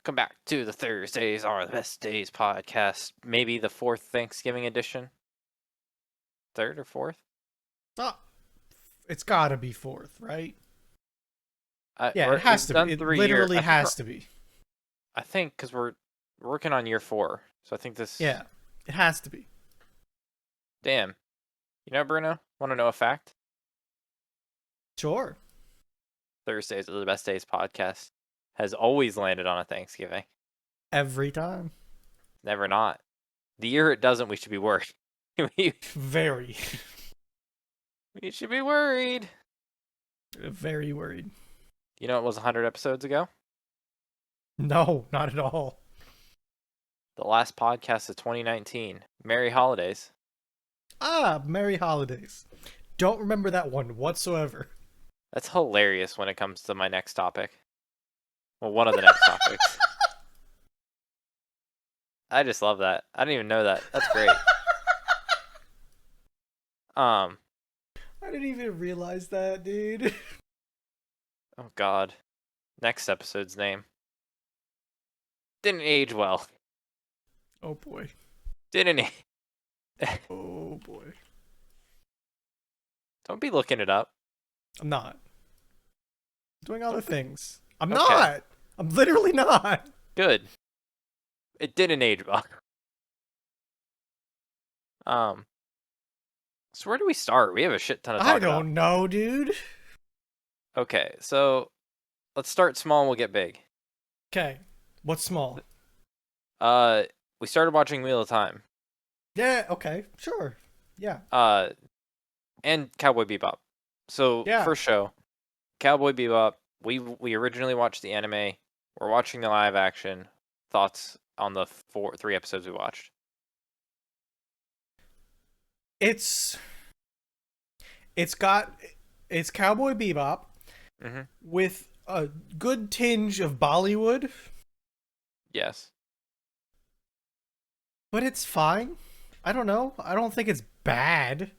Welcome back to the Thursdays Are the Best Days podcast. Maybe the fourth Thanksgiving edition? Third or fourth? Oh, it's gotta be fourth, right? Yeah, We've it has to be. done It 3 years. literally has to be. I think because we're working on year 4. So I think this. Yeah, it has to be. Damn. You know, Bruno? Want to know a fact? Sure. Thursdays Are the Best Days podcast has always landed on a Thanksgiving. Every time. Never not. The year it doesn't, we should be worried. we Very. should be worried. Very worried. You know it was 100 episodes ago? No, not at all. The last podcast of 2019. Merry Holidays. Ah, Merry Holidays. Don't remember that one whatsoever. That's hilarious when it comes to my next topic. Well, one of the next topics. I just love that. I didn't even know that. That's great. I didn't even realize that, dude. Oh God. Next episode's name. Didn't age well. Oh boy. Didn't Oh boy. Don't be looking it up. I'm not. I'm doing other things. I'm Okay. not. I'm literally not. Good. It didn't age well. So where do we start? We have a shit ton of talk I about. don't know, dude. Okay, so let's start small and we'll get big. Okay. What's small? We started watching Wheel of Time. Yeah, okay. Sure. Yeah. And Cowboy Bebop. So Yeah. first show, Cowboy Bebop. We originally watched the anime. We're watching the live action. Thoughts on the 3 episodes we watched? It's Cowboy Bebop Mm-hmm. with a good tinge of Bollywood, Yes. but it's fine. I don't know. I don't think it's bad.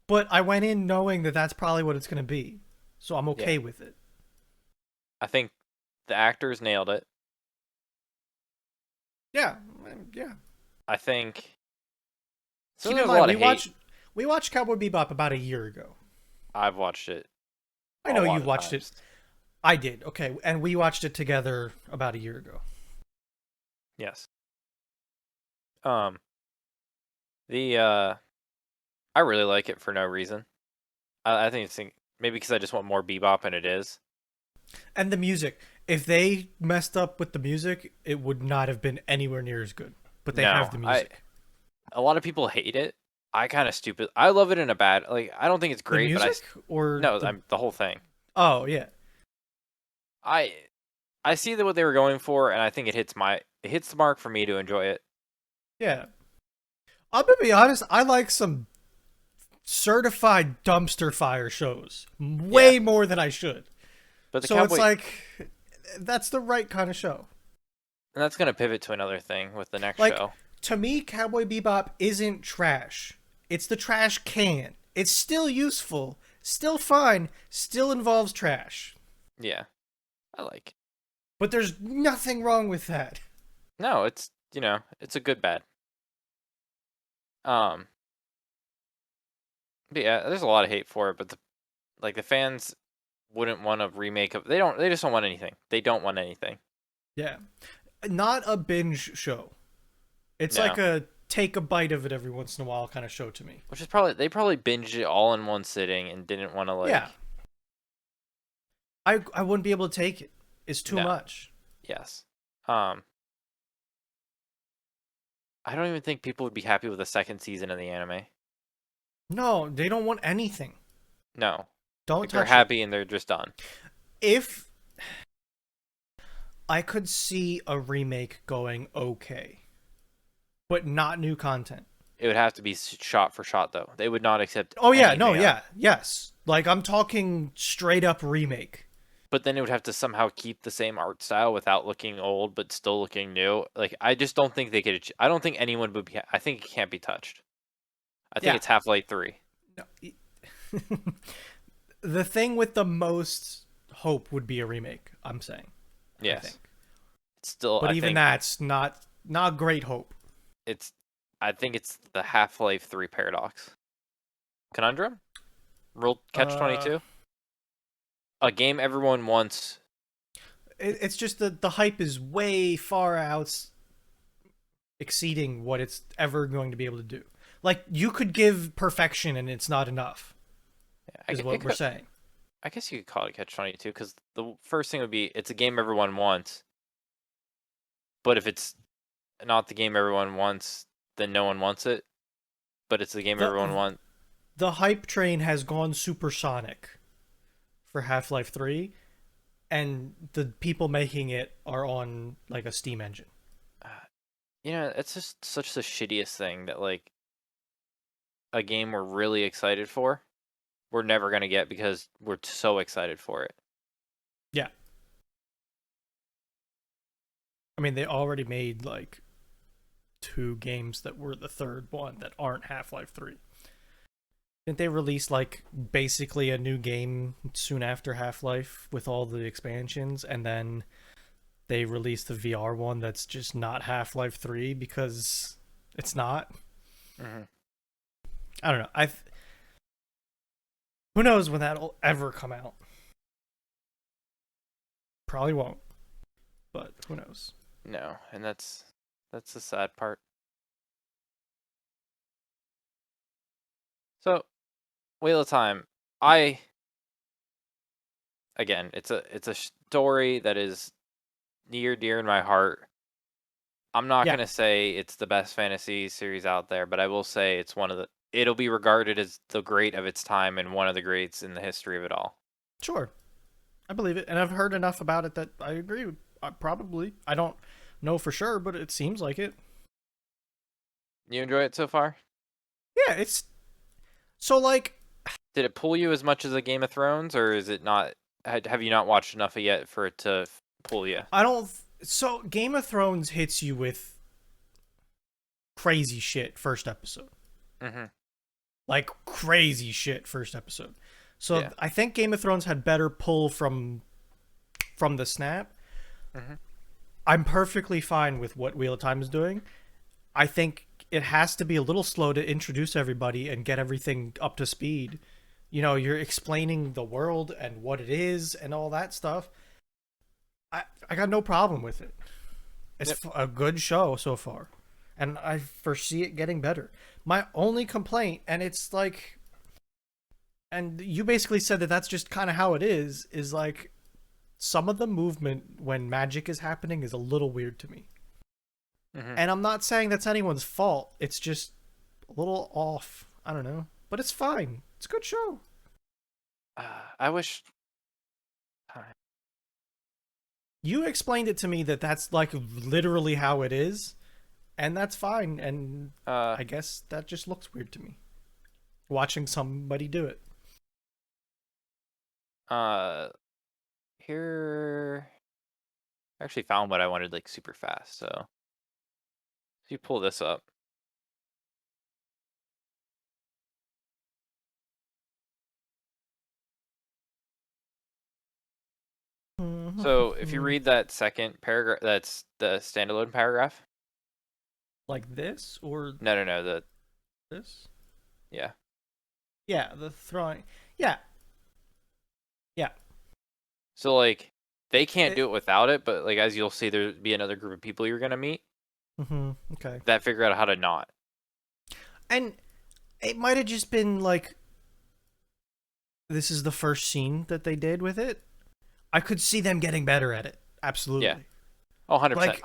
But I went in knowing that that's probably what it's going to be. So I'm okay with it. I think the actors nailed it. Yeah. Yeah. I think. So Keep there's in a lot mind, of hate. we watched Cowboy Bebop about a year ago. I've watched it. I know you watched it. I did. Okay. And we watched it together about a year ago. Yes. I really like it for no reason. I think it's maybe because I just want more Bebop, and it is. And the music. If they messed up with the music, it would not have been anywhere near as good. But they have the music. A lot of people hate it. I kind of stupid. I love it in a bad. Like, I don't think it's great, the music or no, the whole thing. Oh yeah. I see what they were going for, and I think it hits the mark for me to enjoy it. Yeah. I'm gonna be honest. I like some certified dumpster fire shows way more than I should. But so it's like that's the right kind of show. And that's gonna pivot to another thing with the next show. To me, Cowboy Bebop isn't trash. It's the trash can. It's still useful, still fine, still involves trash. Yeah, I like. But there's nothing wrong with that. No, it's it's a good bad. But yeah, there's a lot of hate for it, but the fans wouldn't want a remake of. They just don't want anything. They don't want anything. Yeah, not a binge show. It's like a take a bite of it every once in a while kind of show to me. Which is they probably binged it all in one sitting and didn't want to Yeah. I wouldn't be able to take it. It's too much. Yes. I don't even think people would be happy with the second season of the anime. No, they don't want anything. No. Don't touch they're happy and they're just done. If I could see a remake going okay, but not new content. It would have to be shot for shot, though. They would not accept. Oh yeah, no, yeah, yes. Like I'm talking straight up remake. But then it would have to somehow keep the same art style without looking old, but still looking new. Like I just don't think they could. I don't think anyone would be. I think it can't be touched. I think it's Half-Life 3. No. The thing with the most hope would be a remake. I'm saying. Yes. Still, But even that's not great hope. it's I think it's the Half-Life 3 paradox. Conundrum? Real catch Uh, 22? A game everyone wants. it's just the hype is way far out exceeding what it's ever going to be able to do. Like you could give perfection and it's not enough, is It what we're could, saying. I guess you could call it catch 22 because the first thing would be it's a game everyone wants, but if it's not the game everyone wants, then no one wants it. But it's the game everyone The wants. the hype train has gone supersonic for Half-Life 3 and the people making it are on like a Steam engine. It's just such the shittiest thing that like a game we're really excited for, we're never gonna get because we're so excited for it. Yeah. I mean, they already made like two games that were the third one that aren't Half-Life 3. Didn't they release like basically a new game soon after Half-Life with all the expansions and then they released the VR one that's just not Half-Life 3 because it's not? Hmm. I don't know. I Who knows when that'll ever come out? Probably won't, but who knows? No, and that's the sad part. So, Wheel of Time. I Again, it's a story that is near dear in my heart. I'm not Yeah, gonna say it's the best fantasy series out there, but I will say it's one of the. It'll be regarded as the great of its time and one of the greats in the history of it all. sure. I believe it, and I've heard enough about it that I agree. Probably. I don't know for sure, but it seems like it. You enjoy it so far? Yeah, it's so like Did it pull you as much as a Game of Thrones, or is it not? Have you not watched enough of yet for it to pull you? I don't. So Game of Thrones hits you with crazy shit first episode, Hmm. like crazy shit first episode. So Yeah. I think Game of Thrones had better pull from the snap. Hmm. I'm perfectly fine with what Wheel of Time is doing. I think it has to be a little slow to introduce everybody and get everything up to speed. You know, you're explaining the world and what it is and all that stuff. I got no problem with it. It's Yep. a good show so far, and I foresee it getting better. My only complaint, and it's like, and you basically said that that's just kind of how it is like some of the movement when magic is happening is a little weird to me. Hmm. And I'm not saying that's anyone's fault. It's just a little off. I don't know, but it's fine. It's a good show. I wish. You explained it to me that that's like literally how it is, and that's fine. And Uh, I guess that just looks weird to me watching somebody do it. uh, Here. I actually found what I wanted like super fast. So if you pull this up. So if you read that second paragraph, that's the standalone paragraph. Like this or No, no, no. this? Yeah. Yeah, the throwing. Yeah, yeah. So like they can't It, do it without it, but like as you'll see, there'll be another group of people you're gonna meet okay. that figure out how to not. And it might have just been like this is the first scene that they did with it. I could see them getting better at it. Yeah. Absolutely. Oh, 100%. Like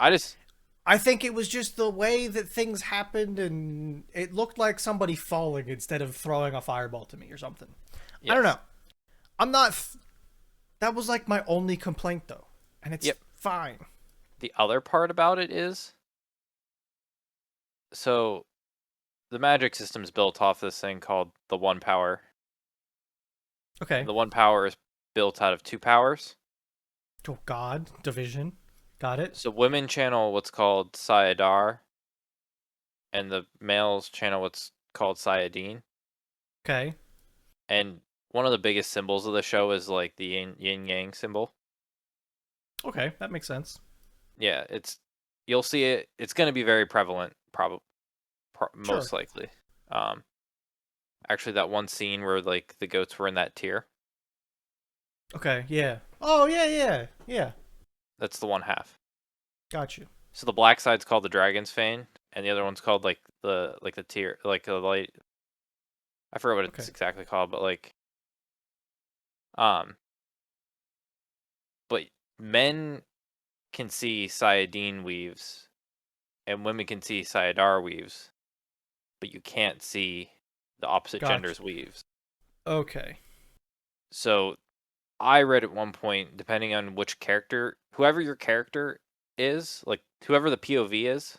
I think it was just the way that things happened and it looked like somebody falling instead of throwing a fireball to me or something. I don't know. Yes. I'm not that was like my only complaint though. And it's Yep. fine. The other part about it is so the magic system is built off this thing called the one power. Okay. The one power is built out of two powers. Oh God, division. Got it. So women channel what's called Sayadar, and the males channel what's called Sayadine. Okay. And one of the biggest symbols of the show is like the yin yang symbol. Okay, that makes sense. Yeah, you'll see it. It's going to be very prevalent, Sure. most likely. Um, Actually, that one scene where like the goats were in that tier, Okay. Yeah. Oh yeah, yeah, yeah. that's the one half. Got you. So the black side's called the Dragon's Fane, and the other one's called like the tier, like the light. I forget what it's Okay. exactly called, but like um, but men can see Sayadine weaves, and women can see Sayadar weaves, but you can't see the opposite Got gender's you. weaves. Okay. So I read at one point, depending on which character, whoever your character is, like whoever the POV is,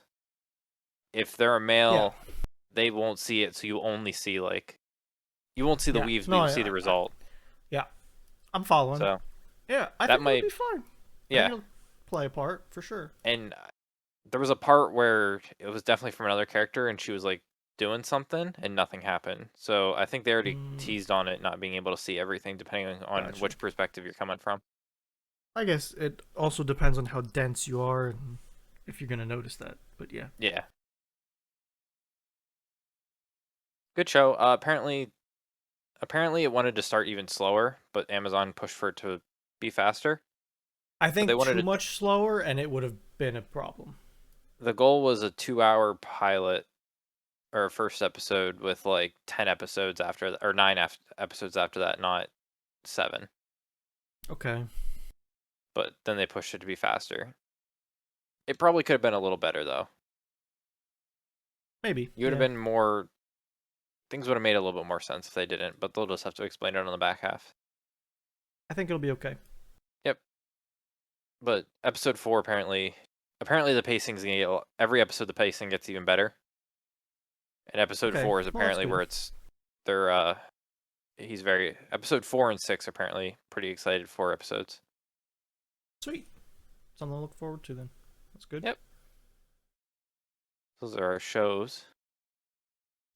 if they're a Yeah. male, they won't see it, so you won't see the Yeah. weaves, but No. you'll see the result. Yeah. I'm following. So Yeah. I that think it'll might, be fine. I think yeah. it'll play a part for sure. And there was a part where it was definitely from another character, and she was like doing something, and nothing happened. So I think they already Mm, teased on it not being able to see everything, depending on got you. which perspective you're coming from. I guess it also depends on how dense you are and if you're gonna notice that. But yeah. Yeah, good show. Apparently it wanted to start even slower, but Amazon pushed for it to be faster. I But they think wanted too to. much slower and it would have been a problem. The goal was a 2-hour pilot or first episode with like 10 episodes after or episodes after that, not 7. Okay. But then they pushed it to be faster. It probably could have been a little better though. Maybe. You would have Yeah. been more. Things would have made a little bit more sense if they didn't, but they'll just have to explain it on the back half. I think it'll be okay. Yep. But episode 4 apparently the pacing's gonna get every episode the pacing gets even better. And episode Okay. 4 is Well, that's apparently good. where they're he's very episode 4 and 6 apparently pretty excited for episodes. Sweet. Something to look forward to then. That's good. Yep. Those are our shows.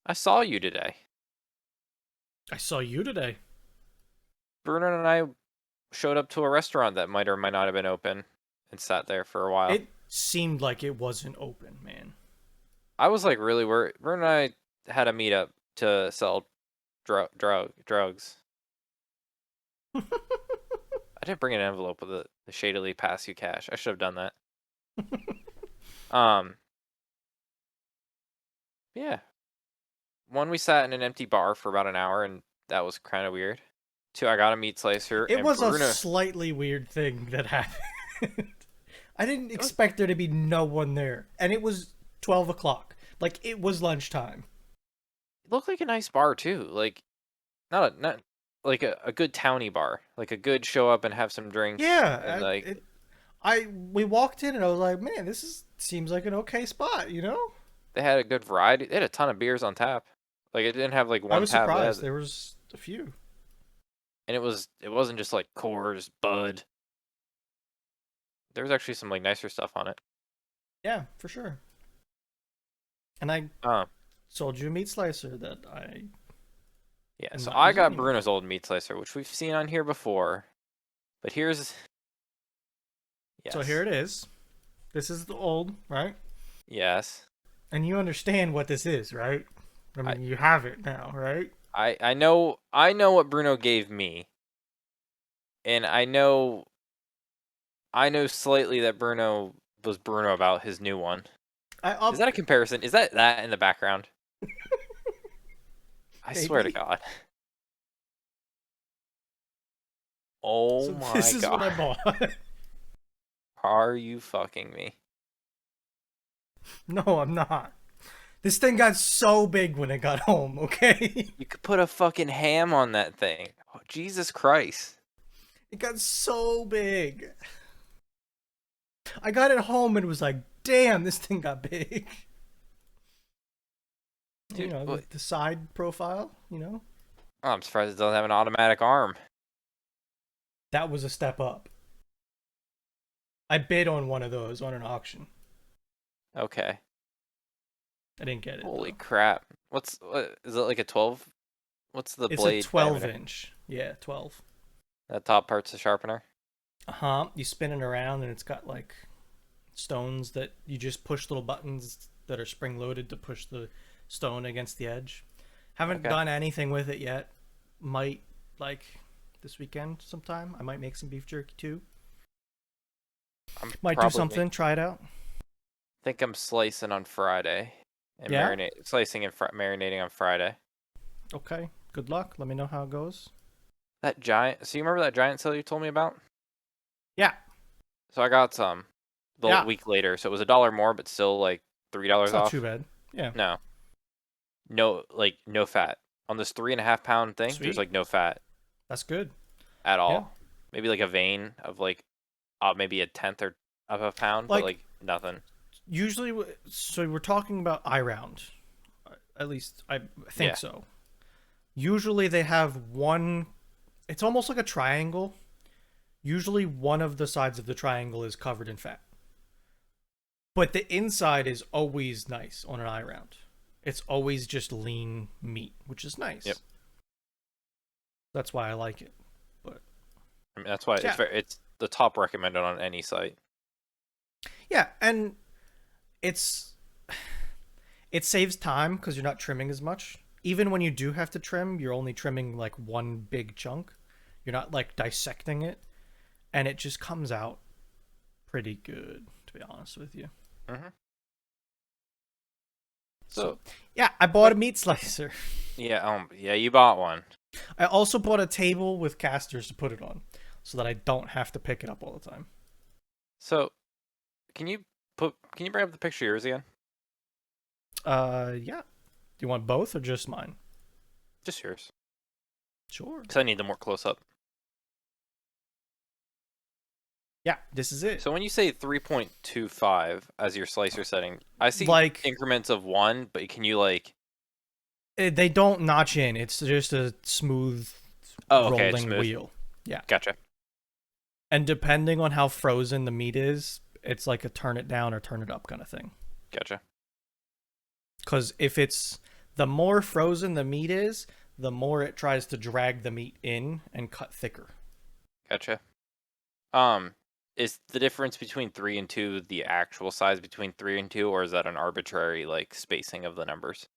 I saw you today. I saw you today. Bruno and I showed up to a restaurant that might or might not have been open and sat there for a while. It seemed like it wasn't open, man. I was like really worried. Bruno and I had a meetup to sell drugs. I didn't bring an envelope with the shadily pass you cash. I should have done that. Um, yeah. One, we sat in an empty bar for about an hour, and that was kind of weird. Two, I got a meat slicer, It and was a Bruno. slightly weird thing that happened. I didn't It expect there to be no one there. And it was 12 o'clock. Like, it was lunchtime. looked like a nice bar too. Like not like a good towny bar, like a good show up and have some drinks and Yeah. like We walked in and I was like, man, seems like an okay spot, you know? they had a good variety. They had a ton of beers on tap. Like it didn't have like I one was tap. surprised. There was a few. And it wasn't just like Coors, Bud. There was actually some like nicer stuff on it. Yeah, for sure. And I Um, sold you a meat slicer that I yeah. am So not I using got anymore. Bruno's old meat slicer, which we've seen on here before. But here's So here yes, it is. This is the old, right? yes. And you understand what this is, right? I I mean, you have it now, right? I know what Bruno gave me, and I know slightly that Bruno was Bruno about his new one. I Is that up a comparison? Is that in the background? I swear to maybe. God. Oh So my this is what God. I bought. Are you fucking me? No, I'm not. This thing got so big when it got home, okay? You could put a fucking ham on that thing. Oh, Jesus Christ. It got so big. I got it home and was like, damn, this thing got big. You Dude, know, the side profile, you know? oh, I'm surprised it doesn't have an automatic arm. That was a step up. I bid on one of those on an auction. Okay. I didn't get it Holy though. crap. What is it like a 12? What's the It's a blade 12 diameter? inch. Yeah, 12. That top part's the sharpener? Uh huh. You spin it around and it's got like stones that you just push little buttons that are spring loaded to push the stone against the edge. Haven't Okay. done anything with it yet. Might like this weekend sometime. I might make some beef jerky too. I'm Might do probably make, something. Try it out. think I'm slicing on Friday and Yeah. marinating on Friday. Okay. Good luck. Let me know how it goes. That giant. So you remember that giant sale you told me about? Yeah. So I got some the Yeah. week later. So it was $1 more, but still like It's $3 not too off. bad. Yeah. No, no fat on this 3.5 pound thing. There's Sweet. like no fat That's good. at Yeah. all. Maybe like a vein of like maybe a tenth or of a pound, but Like like nothing. usually, so we're talking about I round. At least I think Yeah. so. Usually they have one. It's almost like a triangle. Usually one of the sides of the triangle is covered in fat, but the inside is always nice on an I round. It's always just lean meat, which is Yep. nice. That's why I like it. But I mean that's why yeah, it's the top recommended on any site. yeah, and it's it saves time because you're not trimming as much. Even when you do have to trim, you're only trimming like one big chunk. You're not like dissecting it, and it just comes out pretty good, to be honest with you. Hmm. So, So yeah, I bought a meat slicer. yeah, you bought one. I also bought a table with casters to put it on so that I don't have to pick it up all the time. So can you bring up the picture of yours again? Yeah. Do you want both or just mine? Just yours, Sure. because I need the more close up. Yeah, this is it. So when you say 3.25 as your slicer setting, I see Like, increments of 1, but can you like? they don't notch in. It's just a smooth Oh, okay, it's rolling smooth. wheel. Yeah. Gotcha. And depending on how frozen the meat is, it's like a turn it down or turn it up kind of thing. Gotcha. Because if it's the more frozen the meat is, the more it tries to drag the meat in and cut thicker. Gotcha. Um, is the difference between 3 and 2 the actual size between 3 and 2, or is that an arbitrary like spacing of the numbers?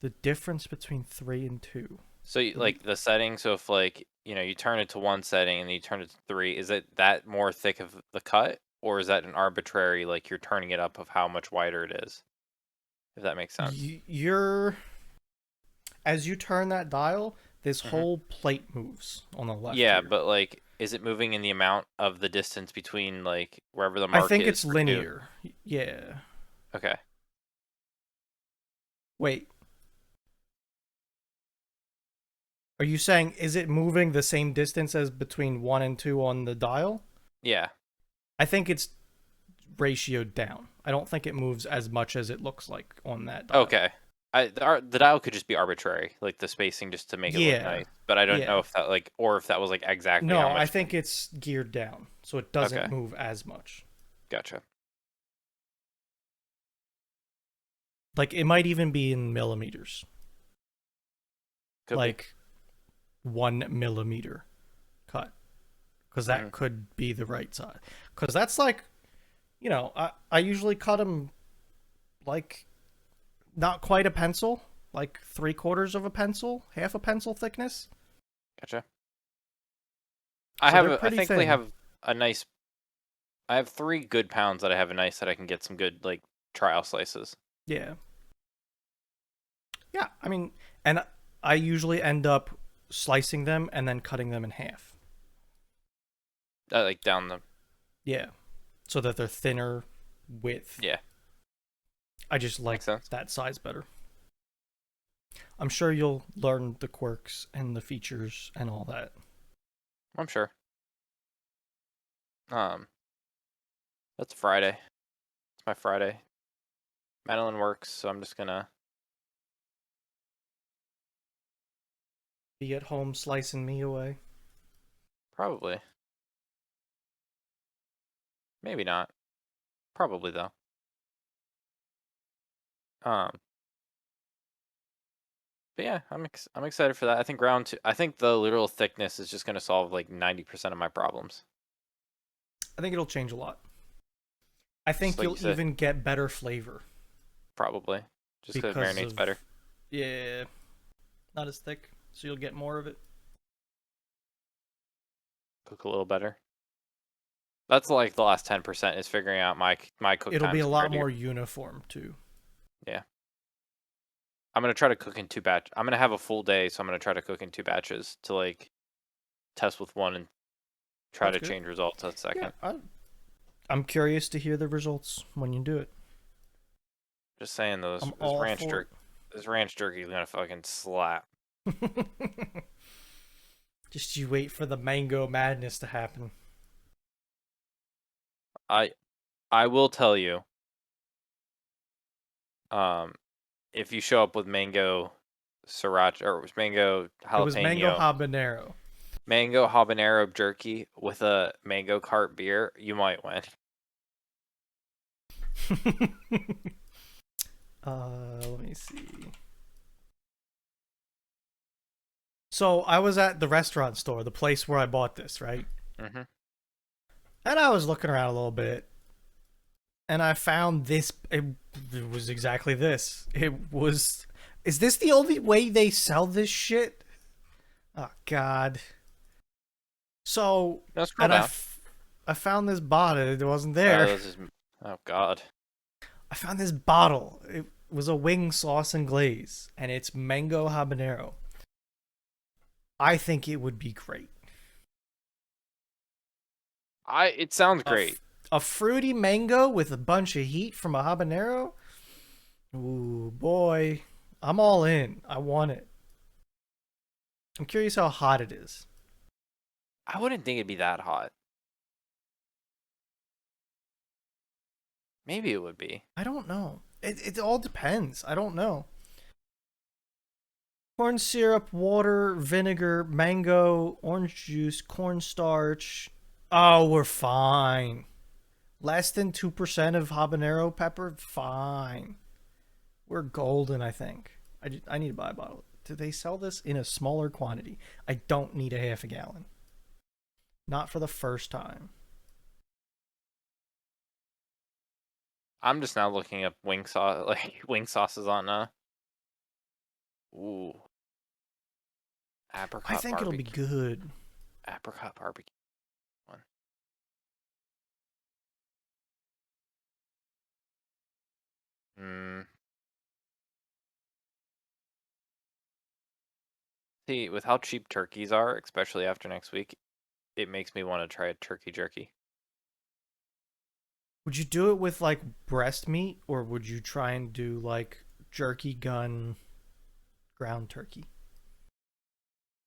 The difference between 3 and 2. So What do you, like the setting, so if like you turn it to one setting and then you turn it to 3, is it that more thick of the cut, or is that an arbitrary like you're turning it up of how much wider it is? If that makes sense. you're as you turn that dial, this Hmm. whole plate moves on the left Yeah, here. but like, is it moving in the amount of the distance between like wherever the I mark think is it's for 2? linear. Yeah. Okay. Wait. Are you saying is it moving the same distance as between 1 and 2 on the dial? Yeah. I think it's ratioed down. I don't think it moves as much as it looks like on that dial. Okay. The dial could just be arbitrary, like the spacing just to make it look Yeah. nice. But I don't know Yeah. if that like, or if that was like exactly how No, I much. think it's geared down, so it doesn't Okay. move as much. Gotcha. Like it might even be in millimeters. Could be. Like 1 millimeter cut. Because Hmm. that could be the right size. Because that's like, I usually cut them like not quite a pencil, like 3/4 of a pencil, half a pencil thickness. Gotcha. So they're I pretty think we thin. have a nice. I have 3 good pounds that I have a nice that I can get some good like trial slices. Yeah. Yeah, I mean, and I usually end up slicing them and then cutting them in half. Like down the. Yeah. So that they're thinner width. Yeah. I just like Makes sense. that size better. I'm sure you'll learn the quirks and the features and all that. I'm sure. Um, that's Friday. It's my Friday. Madeline works, so I'm just gonna. Be at home slicing me away. Probably. Maybe not. Probably though. Um, but yeah, I'm excited for that. I think round 2. I think the literal thickness is just gonna solve like 90% of my problems. I think it'll change a lot. I think Just like you you'll said, even get better flavor probably just because it because marinates of better. yeah, not as thick, so you'll get more of it. Cook a little better. That's like the last 10% is figuring out my cook It'll be times a lot compared to more uniform too. yeah. I'm gonna try to cook in 2 batch. I'm gonna have a full day, so I'm gonna try to cook in 2 batches to like test with one and try That's to good. change results a Yeah, second. I'm curious to hear the results when you do it. Just saying those I'm all for it. this ranch jerky is gonna fucking slap. Just you wait for the mango madness to happen. I I will tell you, um, if you show up with mango sriracha or mango It was mango jalapeno, habanero. mango habanero jerky with a mango cart beer, you might win. Let me see. So I was at the restaurant store, the place where I bought this, right? Mhm. And I was looking around a little bit, and I found this. It was exactly this. It was. Is this the only way they sell this shit? Oh God. So, No, scroll and down. I found this bottle. It wasn't there. This is oh god. I found this bottle. It was a wing sauce and glaze, and it's mango habanero. I think it would be great. It sounds A, great. a fruity mango with a bunch of heat from a habanero. Ooh, boy. I'm all in. I want it. I'm curious how hot it is. I wouldn't think it'd be that hot. Maybe it would be. I don't know. It all depends. I don't know. Corn syrup, water, vinegar, mango, orange juice, cornstarch. Oh, we're fine. Less than 2% of habanero pepper? Fine. We're golden, I think. I need to buy a bottle. Do they sell this in a smaller quantity? I don't need a half a gallon. Not for the first time. I'm just now looking up wing sauce, like wing sauces on ooh, I apricot think it'll be barbecue, good. apricot barbecue one. Hmm. See, with how cheap turkeys are, especially after next week, it makes me want to try a turkey jerky. Would you do it with like breast meat or would you try and do like jerky gun ground turkey?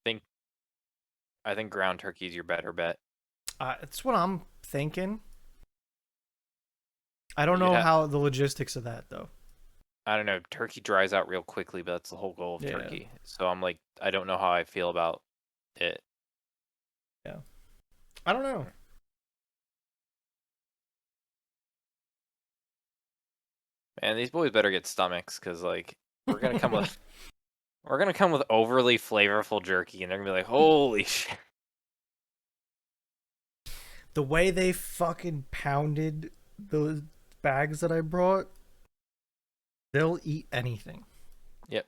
Think I think ground turkey's your better bet. That's what I'm thinking. I don't You'd know have, how the logistics of that though. I don't know, turkey dries out real quickly, but that's the whole goal of Yeah, turkey. So I'm like, I don't know how I feel about it. yeah. I don't know. Man, these boys better get stomachs, cause like we're gonna come with we're gonna come with overly flavorful jerky, and they're gonna be like, holy shit. The way they fucking pounded those bags that I brought, they'll eat anything. Yep.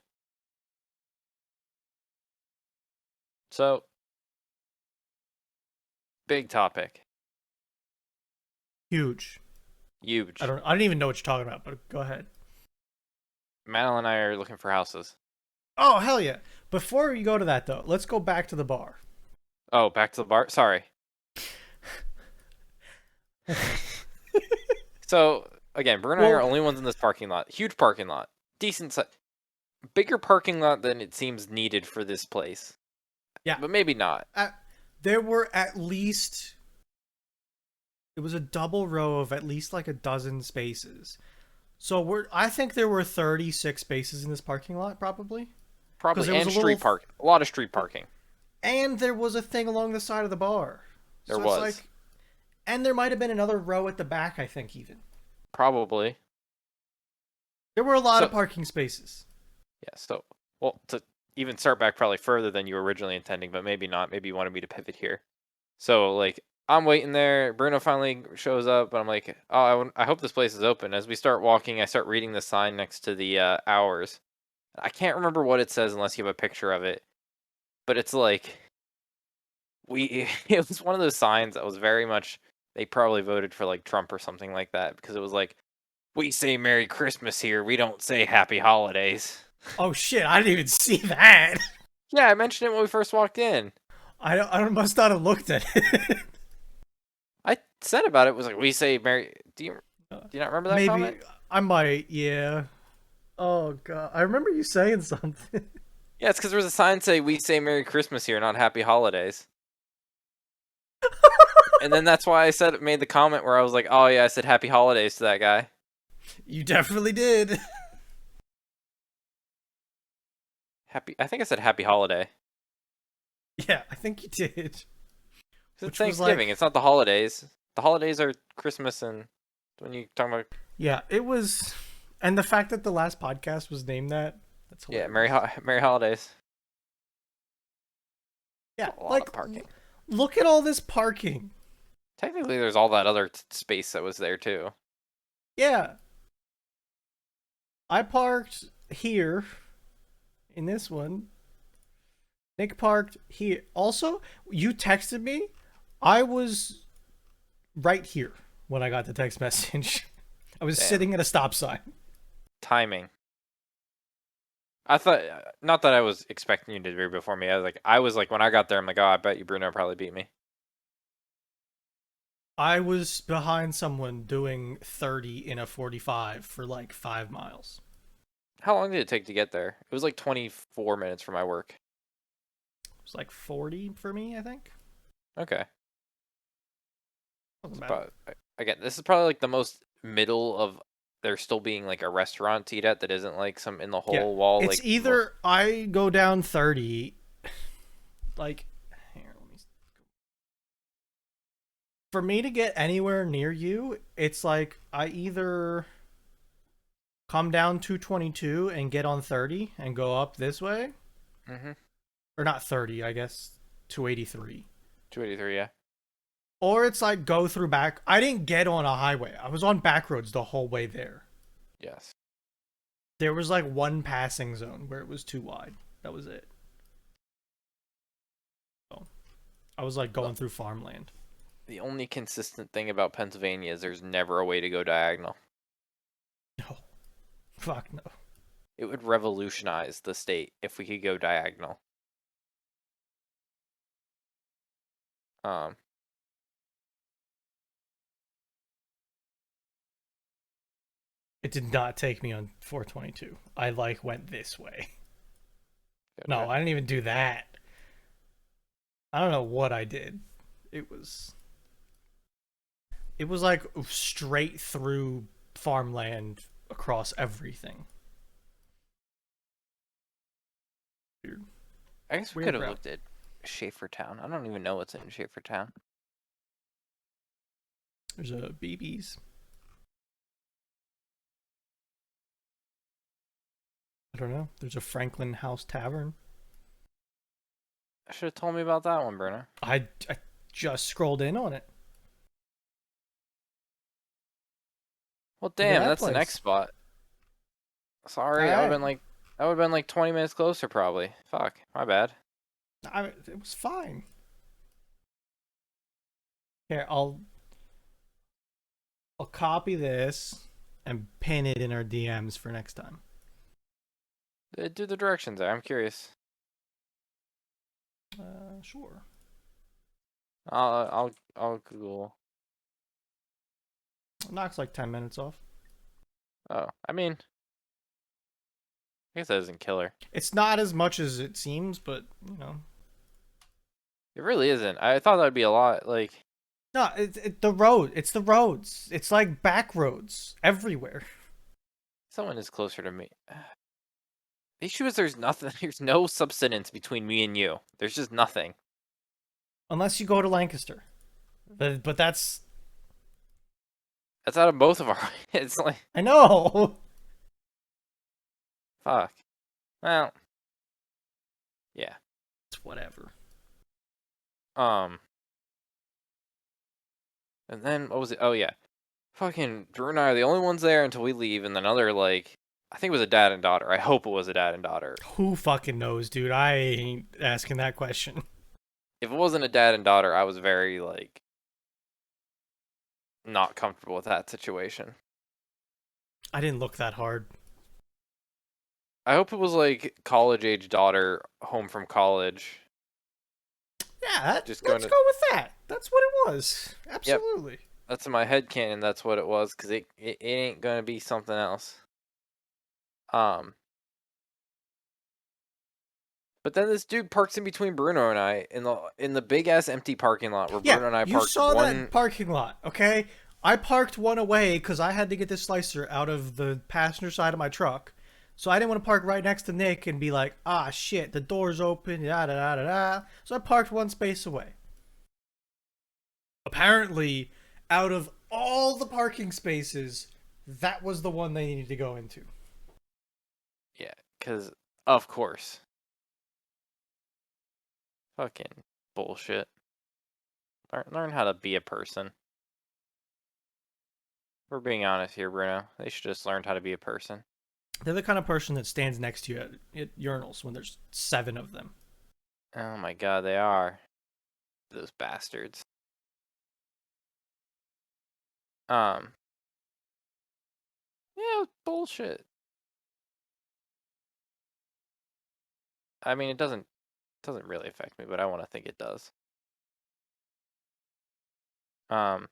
So, big topic. Huge. I Huge. don't even know what you're talking about, but go ahead. Madeline and I are looking for houses. Oh, hell yeah. Before you go to that though, let's go back to the bar. Oh, back to the bar. Sorry. So, again, Bruno and I are only ones in this parking lot. Huge parking lot. Decent size. Bigger parking lot than it seems needed for this place. Yeah. But maybe not. There were at least it was a double row of at least like a dozen spaces. So I think there were 36 spaces in this parking lot probably. Probably. There was And a little street park. A lot of street parking. and there was a thing along the side of the bar. There So it's was. like and there might have been another row at the back, I think even. Probably. There were a lot of parking spaces. Yeah, so, well, to even start back probably further than you were originally intending, but maybe not. Maybe you wanted me to pivot here. So, like, I'm waiting there. Bruno finally shows up, and I'm like, oh, I hope this place is open. As we start walking, I start reading the sign next to the hours. I can't remember what it says unless you have a picture of it, but it's like we. It was one of those signs that was very much. They probably voted for like Trump or something like that because it was like, we say Merry Christmas here. We don't say Happy Holidays. Oh shit! I didn't even see that. Yeah, I mentioned it when we first walked in. I must not have looked at it. I said about it was like we say Merry. Do you not remember that Maybe comment? I might. Yeah. Oh god, I remember you saying something. Yeah, it's because there was a sign say we say Merry Christmas here, not Happy Holidays. And then that's why I made the comment where I was like, oh yeah, I said Happy Holidays to that guy. You definitely did. I think I said Happy Holiday. Yeah, I think you did. It's Which was Thanksgiving. like, It's not the holidays. The holidays are Christmas and when you talk about yeah, it was, and the fact that the last podcast was named that's yeah, hilarious. Merry Holidays. Yeah, A lot like of parking. look at all this parking. Technically, there's all that other space that was there too. Yeah, I parked here in this one. Nick parked here. Also, you texted me. I was right here when I got the text message. I was Damn. sitting at a stop sign. Timing. I thought not that I was expecting you to be before me. I was like when I got there, I'm like, oh, I bet you Bruno probably beat me. I was behind someone doing 30 in a 45 for like 5 miles. How long did it take to get there? It was like 24 minutes from my work. It was like 40 for me, I think. Okay. Wasn't It's bad. about, again, this is probably like the most middle of there still being like a restaurant to eat at that isn't like some in the Yeah. whole wall. It's Like most. either I go down 30, like, here, let me. For me to get anywhere near you, it's like I either come down 222 and get on 30 and go up this way, Mm-hmm. or not 30, I guess 283. 283, yeah. Or it's like go through back. I didn't get on a highway. I was on back roads the whole way there. Yes. There was like one passing zone where it was too wide. That was it. So I was like The, going through farmland. the only consistent thing about Pennsylvania is there's never a way to go diagonal. No. Fuck no. It would revolutionize the state if we could go diagonal. Um, It did not take me on 422. I like went this way. No, okay. I didn't even do that. I don't know what I did. It was like straight through farmland across everything. Weird. I guess we Weird could have route. looked at Schaefertown. I don't even know what's in Schaefertown. There's a BB's. I don't know. There's a Franklin House Tavern. I should have told me about that one, Bruno. I just scrolled in on it. Well, Look at damn, that that's the next place. spot. Sorry, Alright. that would have been like 20 minutes closer, probably. Fuck, my bad. It was fine. Here, I'll copy this and pin it in our DMs for next time. Do the directions there. I'm curious. Sure. I'll Google. It knocks like 10 minutes off. Oh, I mean, I guess that doesn't kill her. It's not as much as it seems, but It really isn't. I thought that'd be a lot. Like, no, the road. It's the roads. It's like back roads everywhere. someone is closer to me. The issue is there's nothing. There's no subsistence between me and you. There's just nothing. Unless you go to Lancaster. But that's That's out of both of our. It's like I know. fuck. Well, yeah. It's whatever. Um. And then what was it? Oh yeah, fucking Drew and I are the only ones there until we leave, and then other like I think it was a dad and daughter. I hope it was a dad and daughter. Who fucking knows, dude? I ain't asking that question. If it wasn't a dad and daughter, I was very like not comfortable with that situation. I didn't look that hard. I hope it was like college age daughter home from college. Yeah, Just going let's to go with that. That's what it was. Yep, Absolutely. that's in my head canon. That's what it was because it ain't gonna be something else. Um, but then this dude parks in between Bruno and I in the big ass empty parking lot where Yeah, Bruno and I you parked saw that one. parking lot, okay? I parked one away because I had to get this slicer out of the passenger side of my truck. So I didn't want to park right next to Nick and be like, ah, shit, the door's open, da da da da da. So I parked one space away. Apparently, out of all the parking spaces, that was the one they needed to go into. Yeah, because of course, fucking bullshit. Learn how to be a person. We're being honest here, Bruno. They should just learn how to be a person. They're the kind of person that stands next to you at urinals when there's 7 of them. Oh my god, they are those bastards. Um, yeah, bullshit. I mean, it doesn't really affect me, but I want to think it does. Um,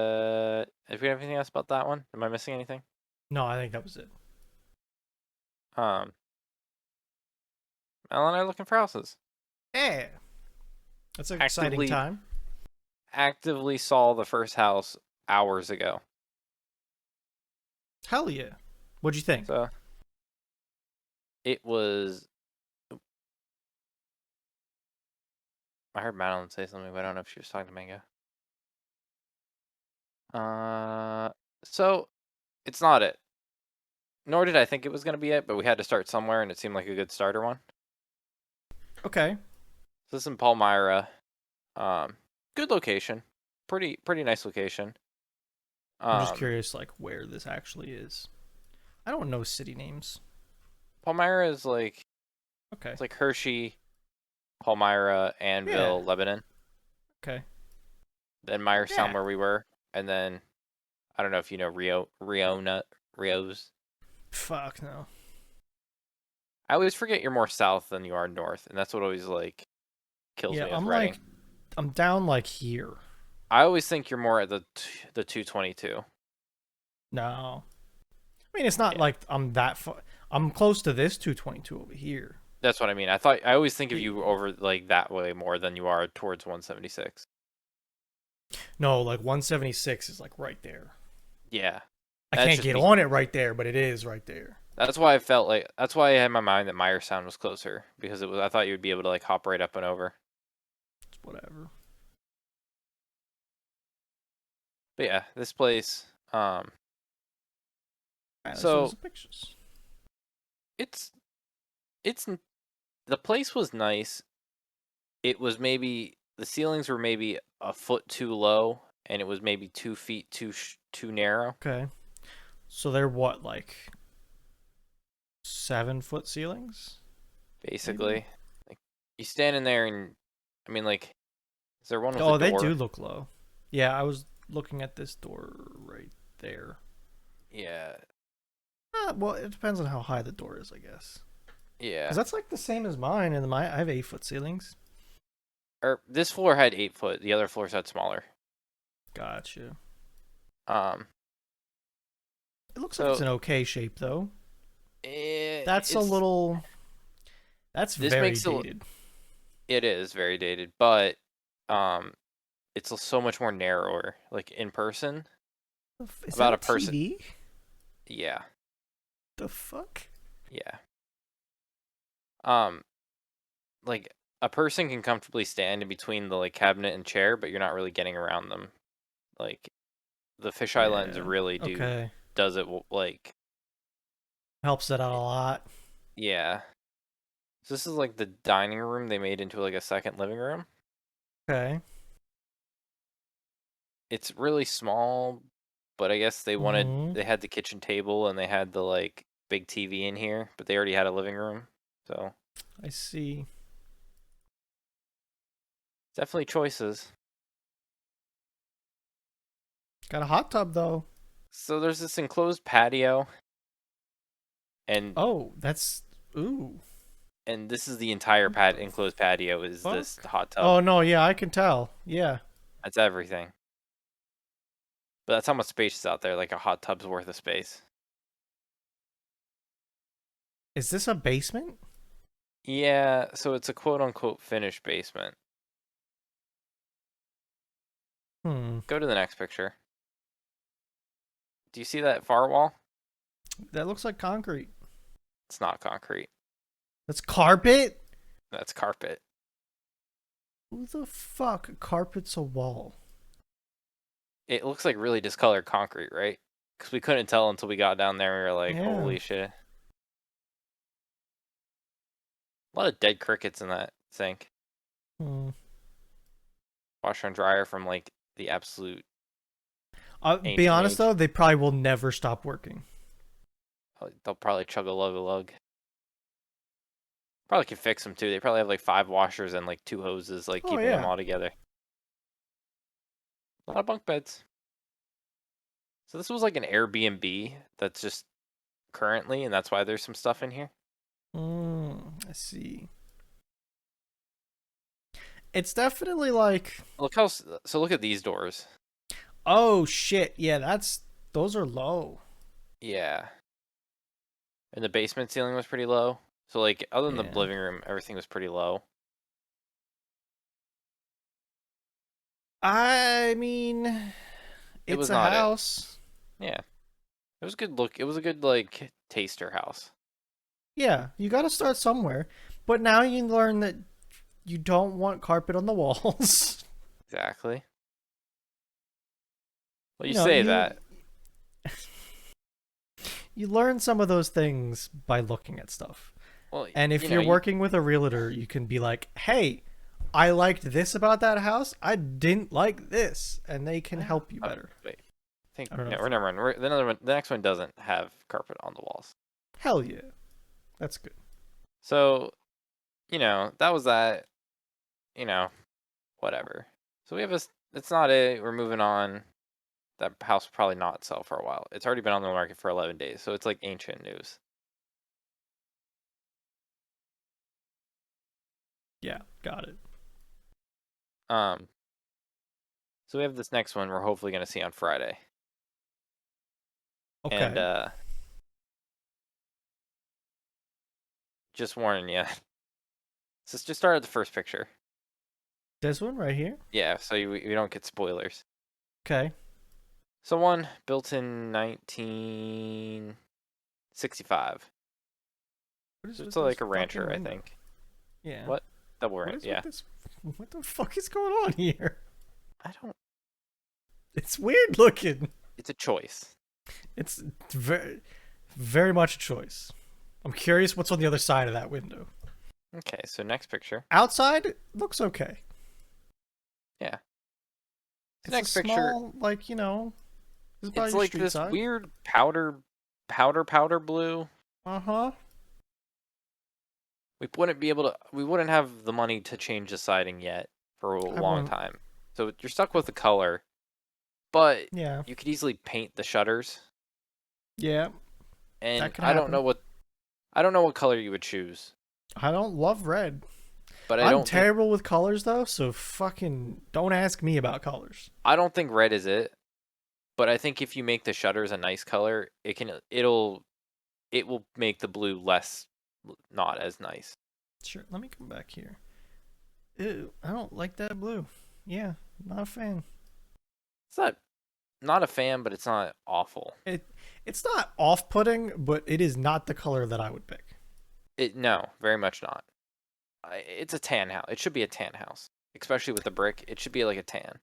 but if we have anything else about that one, am I missing anything? No, I think that was it. Um, Mel and I are looking for houses. Yeah. That's an exciting Actively time. actively saw the first house hours ago. Hell yeah. What'd you think? So it was. I heard Madeline say something, but I don't know if she was talking to Mango. So it's not it. Nor did I think it was going to be it, but we had to start somewhere, and it seemed like a good starter one. Okay. So this is in Palmyra. Good location, pretty nice location. I'm just Um, curious, like, where this actually is. I don't know city names. Palmyra is like Okay. it's like Hershey, Palmyra, Yeah. Anvil, Lebanon. Okay. Then Myerstown Yeah. where we were, and then I don't know if you know Rios. Fuck no. I always forget you're more south than you are north, and that's what always like kills Yeah, me with Reading. I'm down like here. I always think you're more at the 222. No. I mean, it's not Yeah, like I'm that far. I'm close to this 222 over here. that's what I mean. I always think of you Yeah. over like that way more than you are towards 176. No, like 176 is like right there. Yeah, I that's can't just get me. on it right there, but it is right there. That's why I felt like that's why I had in my mind that Myerstown was closer because it was. I thought you would be able to like hop right up and over. It's whatever. But yeah, this place. Let's show So some pictures. it's it's the place was nice. It was maybe the ceilings were maybe a foot too low, and it was maybe 2 feet too narrow. Okay. So they're what, like 7-foot ceilings? Basically, Maybe? like you stand in there, and I mean, like, is there one with a Oh, they do door? look low. Yeah, I was looking at this door right there. Yeah, Well, it depends on how high the door is, I guess. yeah. Because that's like the same as mine, and I have 8-foot ceilings. Or this floor had 8 foot. The other floors had smaller. Gotcha. Um, It looks like it's so an okay shape, though. That's a it's little. That's this very makes dated. it is very dated, but um, it's so much more narrower. Like in person, Is that about a a person. TV? Yeah, The fuck? yeah. Um, like a person can comfortably stand in between the like cabinet and chair, but you're not really getting around them. Like the fisheye lens Yeah. really Okay. does it like Helps it out a lot. yeah. So this is like the dining room they made into like a second living room. Okay. It's really small, but I guess Mm-hmm. they had the kitchen table and they had the like big TV in here, but they already had a living room. So I see. definitely choices. Got a hot tub though. So there's this enclosed patio, and Oh, that's ooh. this is the entire What the enclosed patio is this fuck? hot tub. Oh no, yeah, I can tell. Yeah. That's everything. But that's how much space is out there, like a hot tub's worth of space. Is this a basement? Yeah, so it's a quote unquote finished basement. Hmm. Go to the next picture. Do you see that far wall? That looks like concrete. It's not concrete. That's carpet? That's carpet. Who the fuck carpets a wall? It looks like really discolored concrete, right? Because we couldn't tell until we got down there and we were like, Yeah. holy shit. A lot of dead crickets in that sink. Hmm. Washer and dryer from like the absolute Be ancient honest age. though, they probably will never stop working. They'll probably chug a lug a lug. Probably could fix them too. They probably have like 5 washers and like 2 hoses, like Oh keeping them yeah. all together. A lot of bunk beds. So this was like an Airbnb that's just currently, and that's why there's some stuff in here. I see. It's definitely like, Look how so look at these doors. oh shit, yeah, those are low. Yeah, and the basement ceiling was pretty low. So like other than the Yeah. living room, everything was pretty low. I mean, It it's was a not it. house. Yeah, it was a good look. It was a good like taster house. Yeah, you got to start somewhere. But now you learn that you don't want carpet on the walls. Exactly. Well, you you know, say you that. you learn some of those things by looking at stuff. Well, And if you're you. working with a realtor, you can be like, "Hey, I liked this about that house. I didn't like this," and they can help you Oh, better. wait. I think I don't know. no, we're never mind. The other one, the next one doesn't have carpet on the walls. Hell yeah, that's good. So that was that. You know, whatever. So we have a. It's not it. We're moving on. That house will probably not sell for a while. It's already been on the market for 11 days, so it's like ancient news. Yeah, got it. Um, so we have this next one we're hopefully gonna see on Friday, and Okay, just warning you. So just start at the first picture. this one right here. Yeah, so we don't get spoilers. Okay, So one built in 1965. what is So it's with this like a fucking rancher, I window? think. Yeah, What? Double what ranch? is with Yeah. this? What the fuck is going on here? I don't. It's weird looking. It's a choice. It's very, very much a choice. I'm curious what's on the other side of that window. Okay, so next picture. Outside looks okay. Yeah. It's a Next picture. small, like, it's about It's your like street this side. weird powder blue. Uh huh. We wouldn't have the money to change the siding yet for a I long won't. time. So you're stuck with the color, but Yeah. you could easily paint the shutters. Yeah. And That could happen. I don't know what color you would choose, I don't love red. but I'm terrible with colors though, so fucking don't ask me about colors. I don't think red is it. But I think if you make the shutters a nice color, it will make the blue less not as nice. Sure. Let me come back here. Ew, I don't like that blue. Yeah, not a fan. It's not a fan, but it's not awful. It's not off-putting, but it is not the color that I would pick. No, very much not. It's a tan house. It should be a tan house, especially with the brick. It should be like a tan.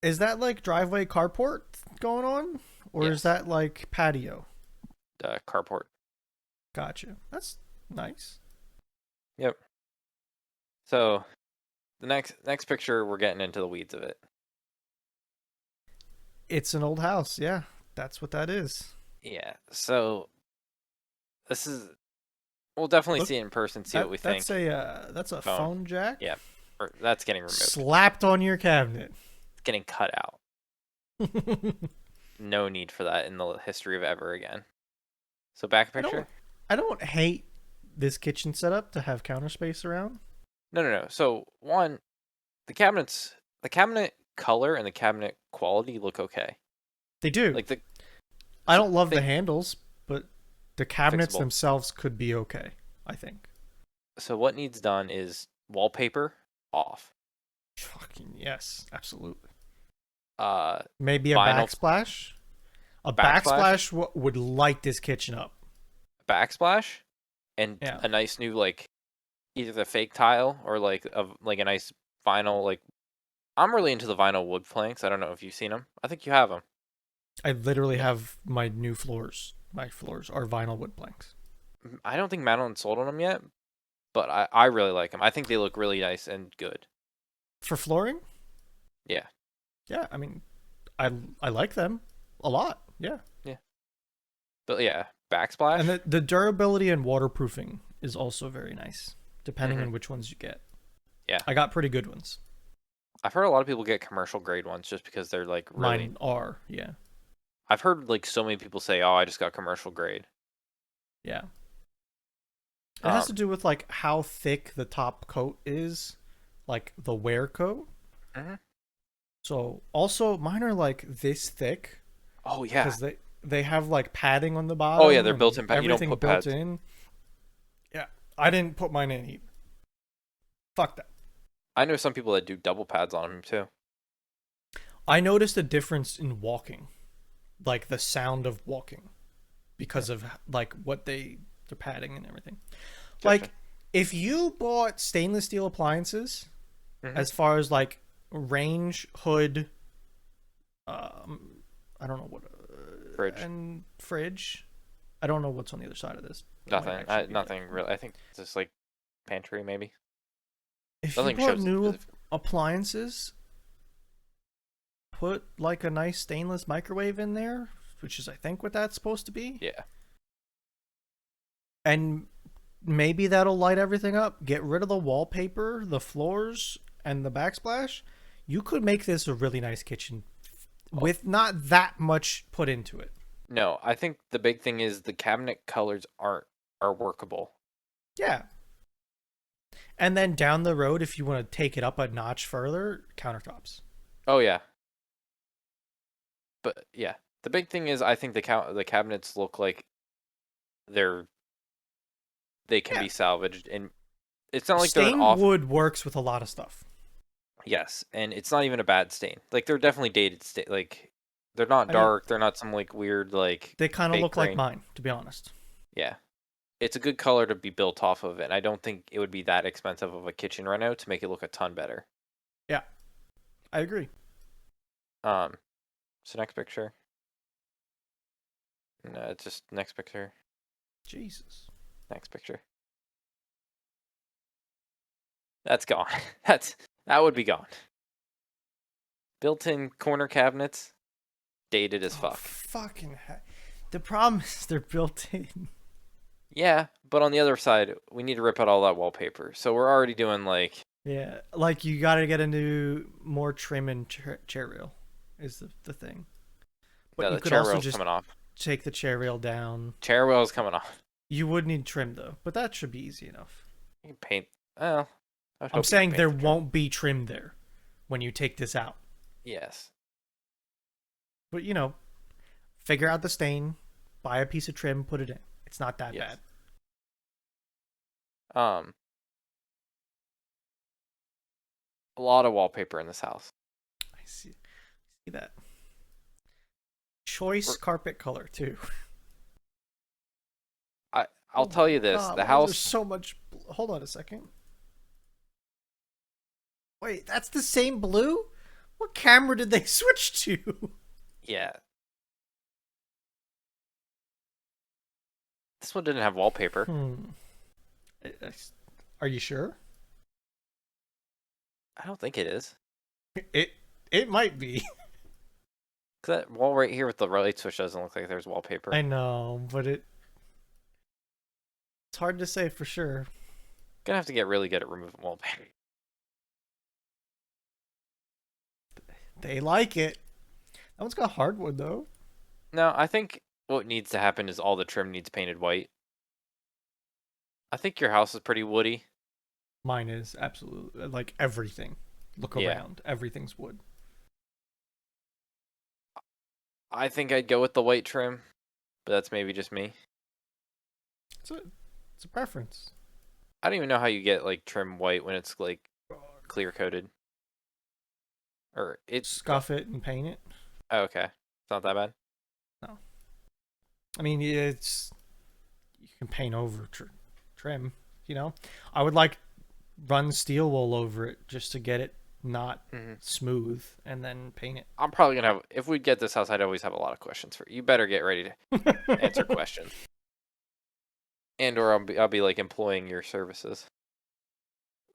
Is that like driveway carport going on, or is Yes. that like patio? Carport. Gotcha. That's nice. Yep. So The next picture, we're getting into the weeds of it. It's an old house. Yeah, that's what that is. Yeah. So this is. We'll definitely Look, see it in person. See what we think. that's a Phone. phone jack Yeah. That's getting removed. slapped on your cabinet. It's getting cut out. No need for that in the history of ever again. So back I don't picture. I don't hate this kitchen setup to have counter space around. No. So one, the cabinet color and the cabinet quality look okay. They do. Like the I don't love the thing handles, but the cabinets fixable. themselves could be okay, I think. So what needs done is wallpaper off. Fucking yes, absolutely. Uh, Maybe a vinyl backsplash. A backsplash, backsplash would light this kitchen up. backsplash, and Yeah. a nice new like either the fake tile or like a nice vinyl like. I'm really into the vinyl wood planks. I don't know if you've seen them. I think you have them. I literally have my new floors. My floors are vinyl wood planks. I don't think Madeline sold on them yet, but I really like them. I think they look really nice and good. For flooring? Yeah. Yeah, I mean, I I like them a lot. Yeah. Yeah. But yeah, backsplash. And the durability and waterproofing is also very nice, depending Mhm. on which ones you get. Yeah. I got pretty good ones. I've heard a lot of people get commercial grade ones just because they're like really. Mine are, yeah. I've heard like so many people say, "Oh, I just got commercial grade." Yeah. It has to Um. do with like how thick the top coat is, like the wear coat. Mhm. So also mine are like this thick Oh yeah. because they have like padding on the Oh yeah, bottom they're built and in. You don't everything put built pads. in. Yeah, I didn't put mine in either. Fuck that. I know some people that do double pads on them too. I noticed a difference in walking, like the sound of walking, because of like what the padding and everything. Gotcha. Like if you bought stainless steel appliances, Mhm. as far as like range, hood, I don't know what, Fridge. and fridge. I don't know what's on the other side of this. It might Nothing. actually be that. Nothing really. I think it's just like pantry maybe. If you Nothing bought shows it new specific. appliances, put like a nice stainless microwave in there, which is I think what that's supposed to be, Yeah. and maybe that'll light everything up. Get rid of the wallpaper, the floors, and the backsplash. You could make this a really nice kitchen with not that much put into it. No, I think the big thing is the cabinet colors are workable. Yeah. And then down the road, if you want to take it up a notch further, countertops. Oh yeah. But yeah, the big thing is I think the cabinets look like they're they can Yeah. be salvaged, and it's not like they're an Stained off. wood works with a lot of stuff. Yes, and it's not even a bad stain. Like they're definitely dated stain. Like they're not I mean, dark. They're not some like weird like they kind of fake look like grain. mine, to be honest. Yeah, it's a good color to be built off of, and I don't think it would be that expensive of a kitchen reno to make it look a ton better. Yeah, I agree. Um, so next picture. No, it's just next picture. Jesus. Next picture. That's gone. That would be gone. Built-in corner cabinets, dated as Oh, fuck. fucking heck. The problem is they're built in. Yeah, but on the other side, we need to rip out all that wallpaper. So we're already doing like Yeah, like you got to get a new, more trim and chair rail, is the thing. But yeah, you the could chair also rail's just coming off. take the chair rail down. Chair rail's coming off. You would need trim though, but that should be easy enough. You can paint. Well, I'd I'm hope you can saying paint there the trim. won't be trim there when you take this out. Yes. But you know, figure out the stain, buy a piece of trim, put it in. It's not that Yes. bad. A lot of wallpaper in this house. I see that. Choice carpet color too. I'll Oh tell my you this: God, the why is there house. so much. Hold on a second. Wait, that's the same blue? What camera did they switch to? Yeah. This one didn't have wallpaper. Hmm. Are you sure? I don't think it is. It it might be. 'Cause that wall right here with the light switch doesn't look like there's wallpaper. I know, but it's hard to say for sure. Gonna have to get really good at removing wallpaper. They like it. That one's got hardwood though. No, I think what needs to happen is all the trim needs painted white. I think your house is pretty woody. Mine is absolutely like everything. Look Yeah. around. Everything's wood. I think I'd go with the white trim, but that's maybe just me. It's a preference. I don't even know how you get like trim white when it's like clear coated. Or it's Scuff it and paint it. oh, okay. It's not that bad. No. I mean, it's you can paint over trim. You know, I would like run steel wool over it just to get it not smooth, and then paint it. I'm probably gonna have if we get this house, I'd always have a lot of questions for you. You better get ready to answer questions, and or I'll be like employing your services,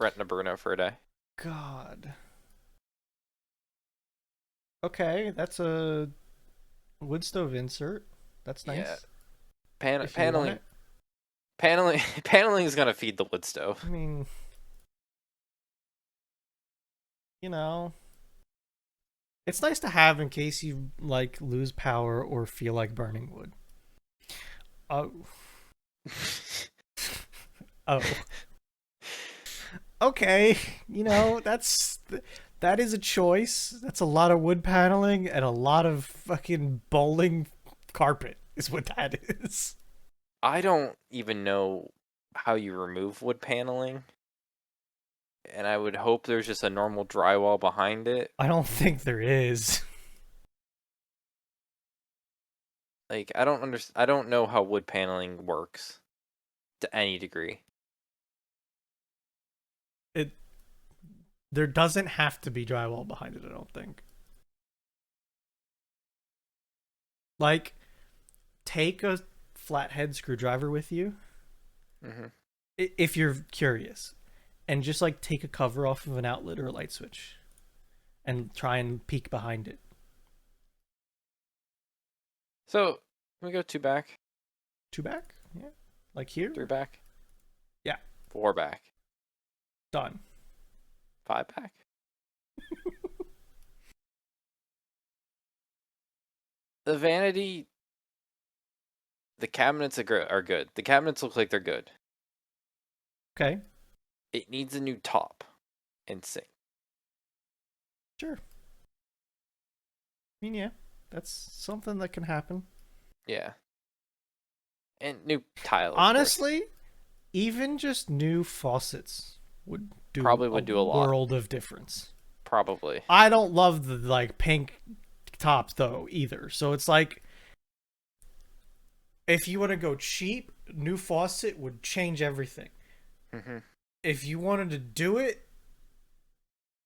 renting a Bruno for a day. God. Okay, that's a wood stove insert. That's nice. Yeah. If you want Paneling is gonna feed the wood stove. I mean, you know, it's nice to have in case you like lose power or feel like burning wood. Oh. Oh. Okay, you know, that is a choice. That's a lot of wood paneling and a lot of fucking bowling carpet is what that is. I don't even know how you remove wood paneling, and I would hope there's just a normal drywall behind it. I don't think there is. Like I don't know how wood paneling works to any degree. There doesn't have to be drywall behind it, I don't think. Like, take a flathead screwdriver with you if you're curious, and just like take a cover off of an outlet or a light switch and try and peek behind it. So, can we go 2 back? 2 back? Yeah. Like here? 3 back? Yeah. 4 back? Done. 5 back? The vanity, the cabinets are good. The cabinets look like they're good. Okay. It needs a new top and sink. Sure. I mean, yeah, that's something that can happen. Yeah. And new tile. Honestly, even just new faucets would do a lot. World of difference. Probably. I don't love the like pink tops though either. So it's like if you want to go cheap, new faucet would change everything. If you wanted to do it,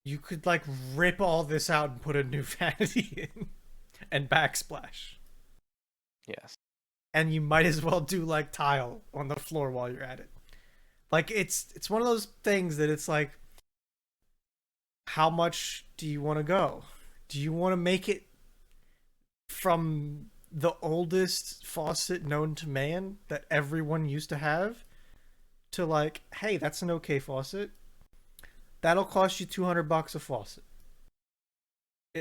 you could like rip all this out and put a new vanity in and backsplash. Yes. And you might as well do like tile on the floor while you're at it. Like it's one of those things that it's like, how much do you want to go? Do you want to make it from the oldest faucet known to man that everyone used to have to like, hey, that's an okay faucet. That'll cost you $200 a faucet.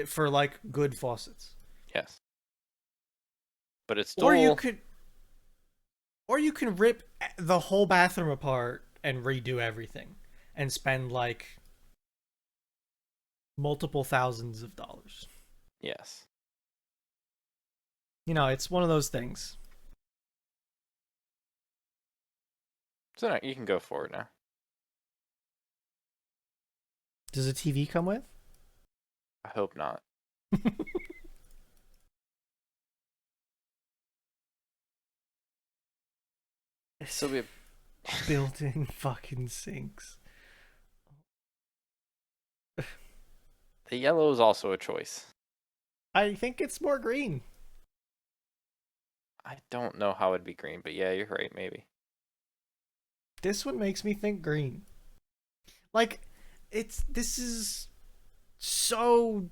For like good faucets. Yes. But it's still... Or you can rip the whole bathroom apart and redo everything and spend like multiple thousands of dollars. Yes. You know, it's one of those things. So no, you can go forward now. Does a TV come with? I hope not. So we have built-in fucking sinks. The yellow is also a choice. I think it's more green. I don't know how it'd be green, but yeah, you're right, maybe. This one makes me think green. Like, this is so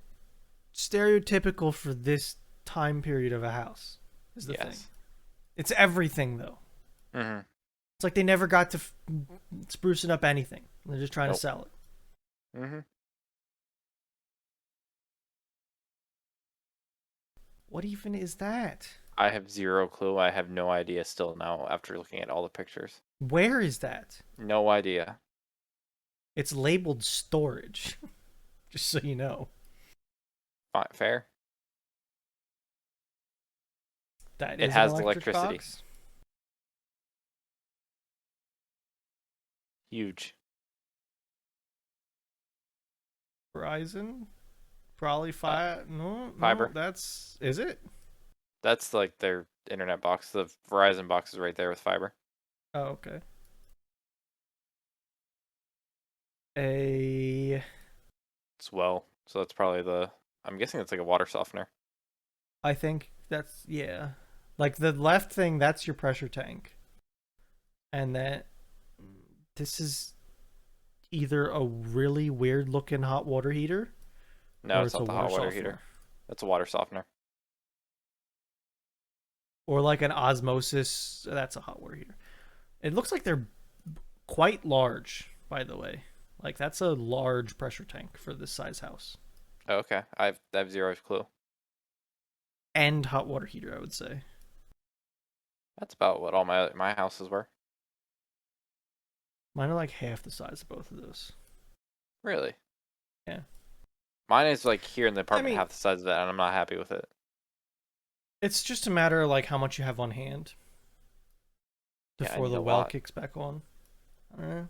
stereotypical for this time period of a house. Is the thing. Yes. It's everything though. Mm-hmm. It's like they never got to sprucing up anything. They're just trying to Nope. sell it. Mm-hmm. What even is that? I have zero clue. I have no idea still now after looking at all the pictures. Where is that? No idea. It's labeled storage. Just so you know. Fair. That It is an has electric electricity. box. Huge. Verizon? Probably no, Fiber. that's is it? That's like their internet box. The Verizon box is right there with fiber. Oh, okay. A It's well. So that's probably the. I'm guessing it's like a water softener. I think that's yeah. Like the left thing, that's your pressure tank. And that this is either a really weird looking hot water heater No, or it's it's a not the water hot water softener. heater. That's a water softener. Or like an osmosis, that's a hot water heater. It looks like they're quite large, by the way. Like that's a large pressure tank for this size house. Oh, okay. I have zero clue. And hot water heater, I would say. That's about what all my houses were. Mine are like half the size of both of those. Really? Yeah. Mine is like here in the apartment, mean- half the size of that, and I'm not happy with it. It's just a matter of like how much you have on hand Yeah, I before need the a well lot. kicks back on. I don't know.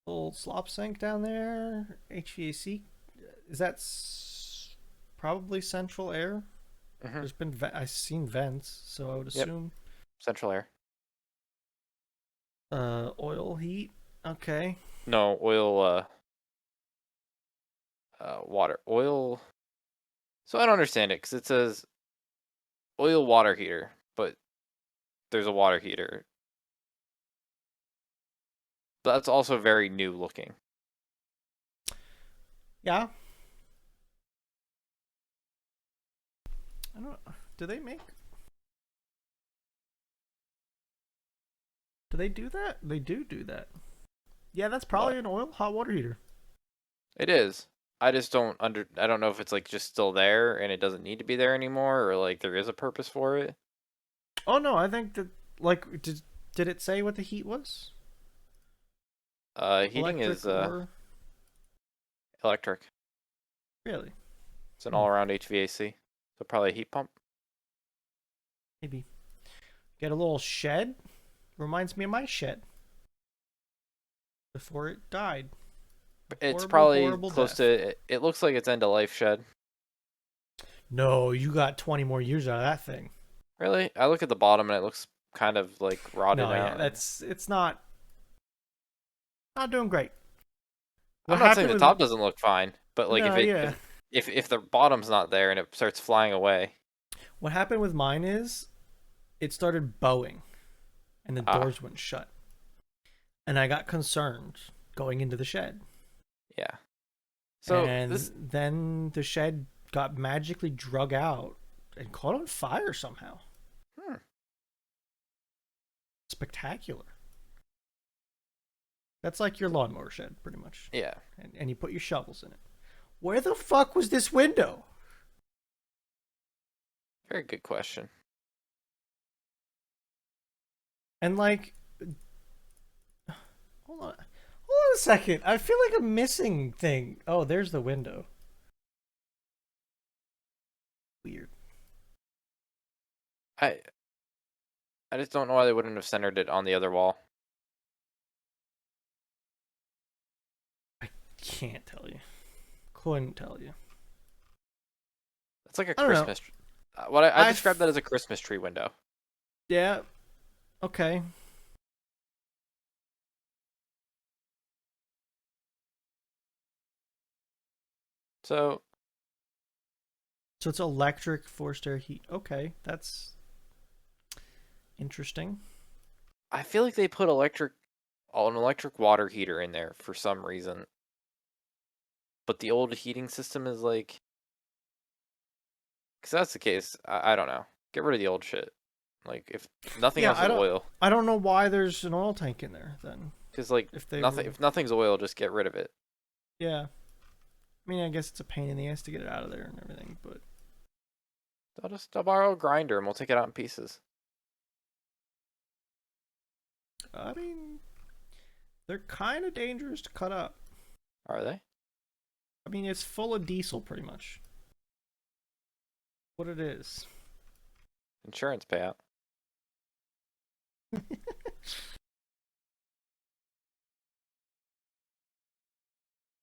Little slop sink down there. HVAC. Is that probably central air? Mm-hmm. There's been I've seen vents, so I would Yep. assume. Central air. Oil heat. Okay. No, oil, water. Oil. So I don't understand it, because it says oil water heater, but there's a water heater. But that's also very new looking. Yeah. I don't. Do they make? Do they do that? They do that. Yeah, that's probably What? an oil hot water heater. It is. I just I don't know if it's like just still there and it doesn't need to be there anymore, or like there is a purpose for it. Oh no, I think that like did it say what the heat was? Heating Electric is or electric. really? It's an all-around HVAC. So probably a heat pump. Maybe get a little shed. Reminds me of my shed before it died. It's Horrible, probably horrible close death. to. It looks like it's end of life shed. No, you got 20 more years out of that thing. Really? I look at the bottom and it looks kind of like rotted No, yeah, out. it's not doing great. I'm not saying the top doesn't look fine, but like No, yeah. if the bottom's not there and it starts flying away. What happened with mine is it started bowing and the doors wouldn't shut. And I got concerned going into the shed. Yeah. So and this then the shed got magically drug out and caught on fire somehow. Spectacular. That's like your lawnmower shed, pretty much. Yeah. And you put your shovels in it. Where the fuck was this window? Very good question. And like, hold on a second. I feel like I'm missing thing. Oh, there's the window. Weird. I just don't know why they wouldn't have centered it on the other wall. I can't tell you. Couldn't tell you. It's like a I don't know. Christmas. What I described that as a Christmas tree window. Yeah. Okay. So So it's electric forced air heat. Okay, that's interesting. I feel like they put electric an electric water heater in there for some reason. But the old heating system is like, because that's the case, I don't know. Get rid of the old shit. Like if nothing Yeah, else is oil, I don't know why there's an oil tank in there then. because like If they nothing, were, if nothing's oil, just get rid of it. yeah. I mean, I guess it's a pain in the ass to get it out of there and everything, but I'll borrow a grinder and we'll take it out in pieces. I mean, they're kind of dangerous to cut up. Are they? I mean, it's full of diesel pretty much. What it is. Insurance payout.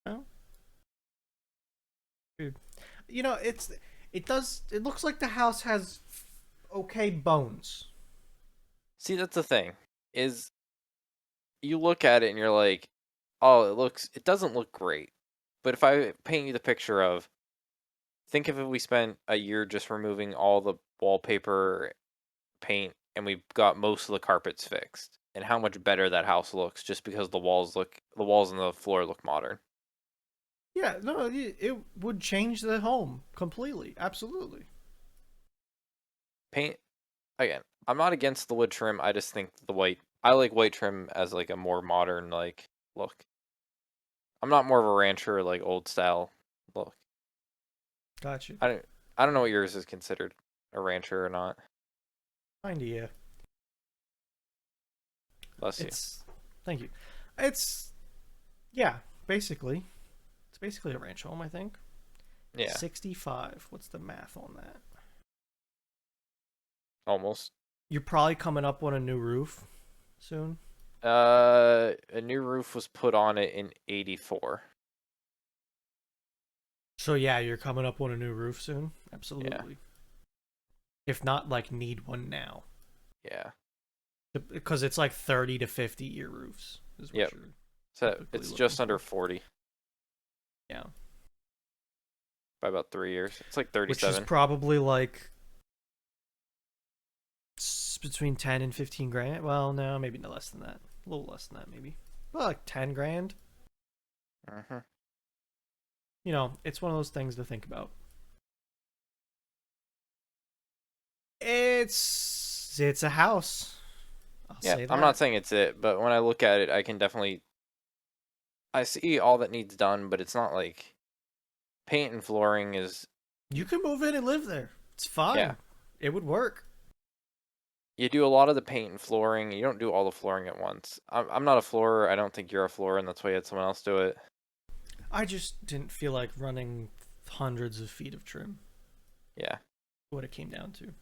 No? Dude. It looks like the house has okay bones. See, that's the thing. Is you look at it and you're like, oh, it doesn't look great. But if I paint you the picture of, think of if we spent a year just removing all the wallpaper, paint, and we got most of the carpets fixed, and how much better that house looks just because the walls and the floor look modern. Yeah, no, it would change the home completely. Absolutely. Paint again. I'm not against the wood trim. I just think the white. I like white trim as like a more modern like look. I'm not more of a rancher like old style look. Gotcha. I don't. I don't know what yours is considered a rancher or not. Kinda, yeah. Bless you. Thank you. It's, yeah, basically. It's basically a ranch home, I think. Yeah, 65. What's the math on that? almost. You're probably coming up on a new roof soon. A new roof was put on it in '84. So yeah, you're coming up on a new roof soon. Yeah, Absolutely. If not, like, need one now, yeah. because it's like 30 to 50-year roofs is what Yep. you're So typically it's looking just under for. 40 Yeah, by about 3 years. It's like which is 37. probably like between 10 and 15 grand. Well, no, maybe no less than that. A little less than that, maybe. Well, like 10 grand. Mm-hmm. It's one of those things to think about. It's a house. I'll Yeah, say I'm not that. saying it's it, but when I look at it, I can definitely I see all that needs done, but it's not like paint and flooring is You can move in and live there. It's yeah. fine. It would work. You do a lot of the paint and flooring. You don't do all the flooring at once. I'm not a floorer. I don't think you're a floorer, and that's why you had someone else do it. I just didn't feel like running hundreds of feet of trim. Yeah. What it came down to.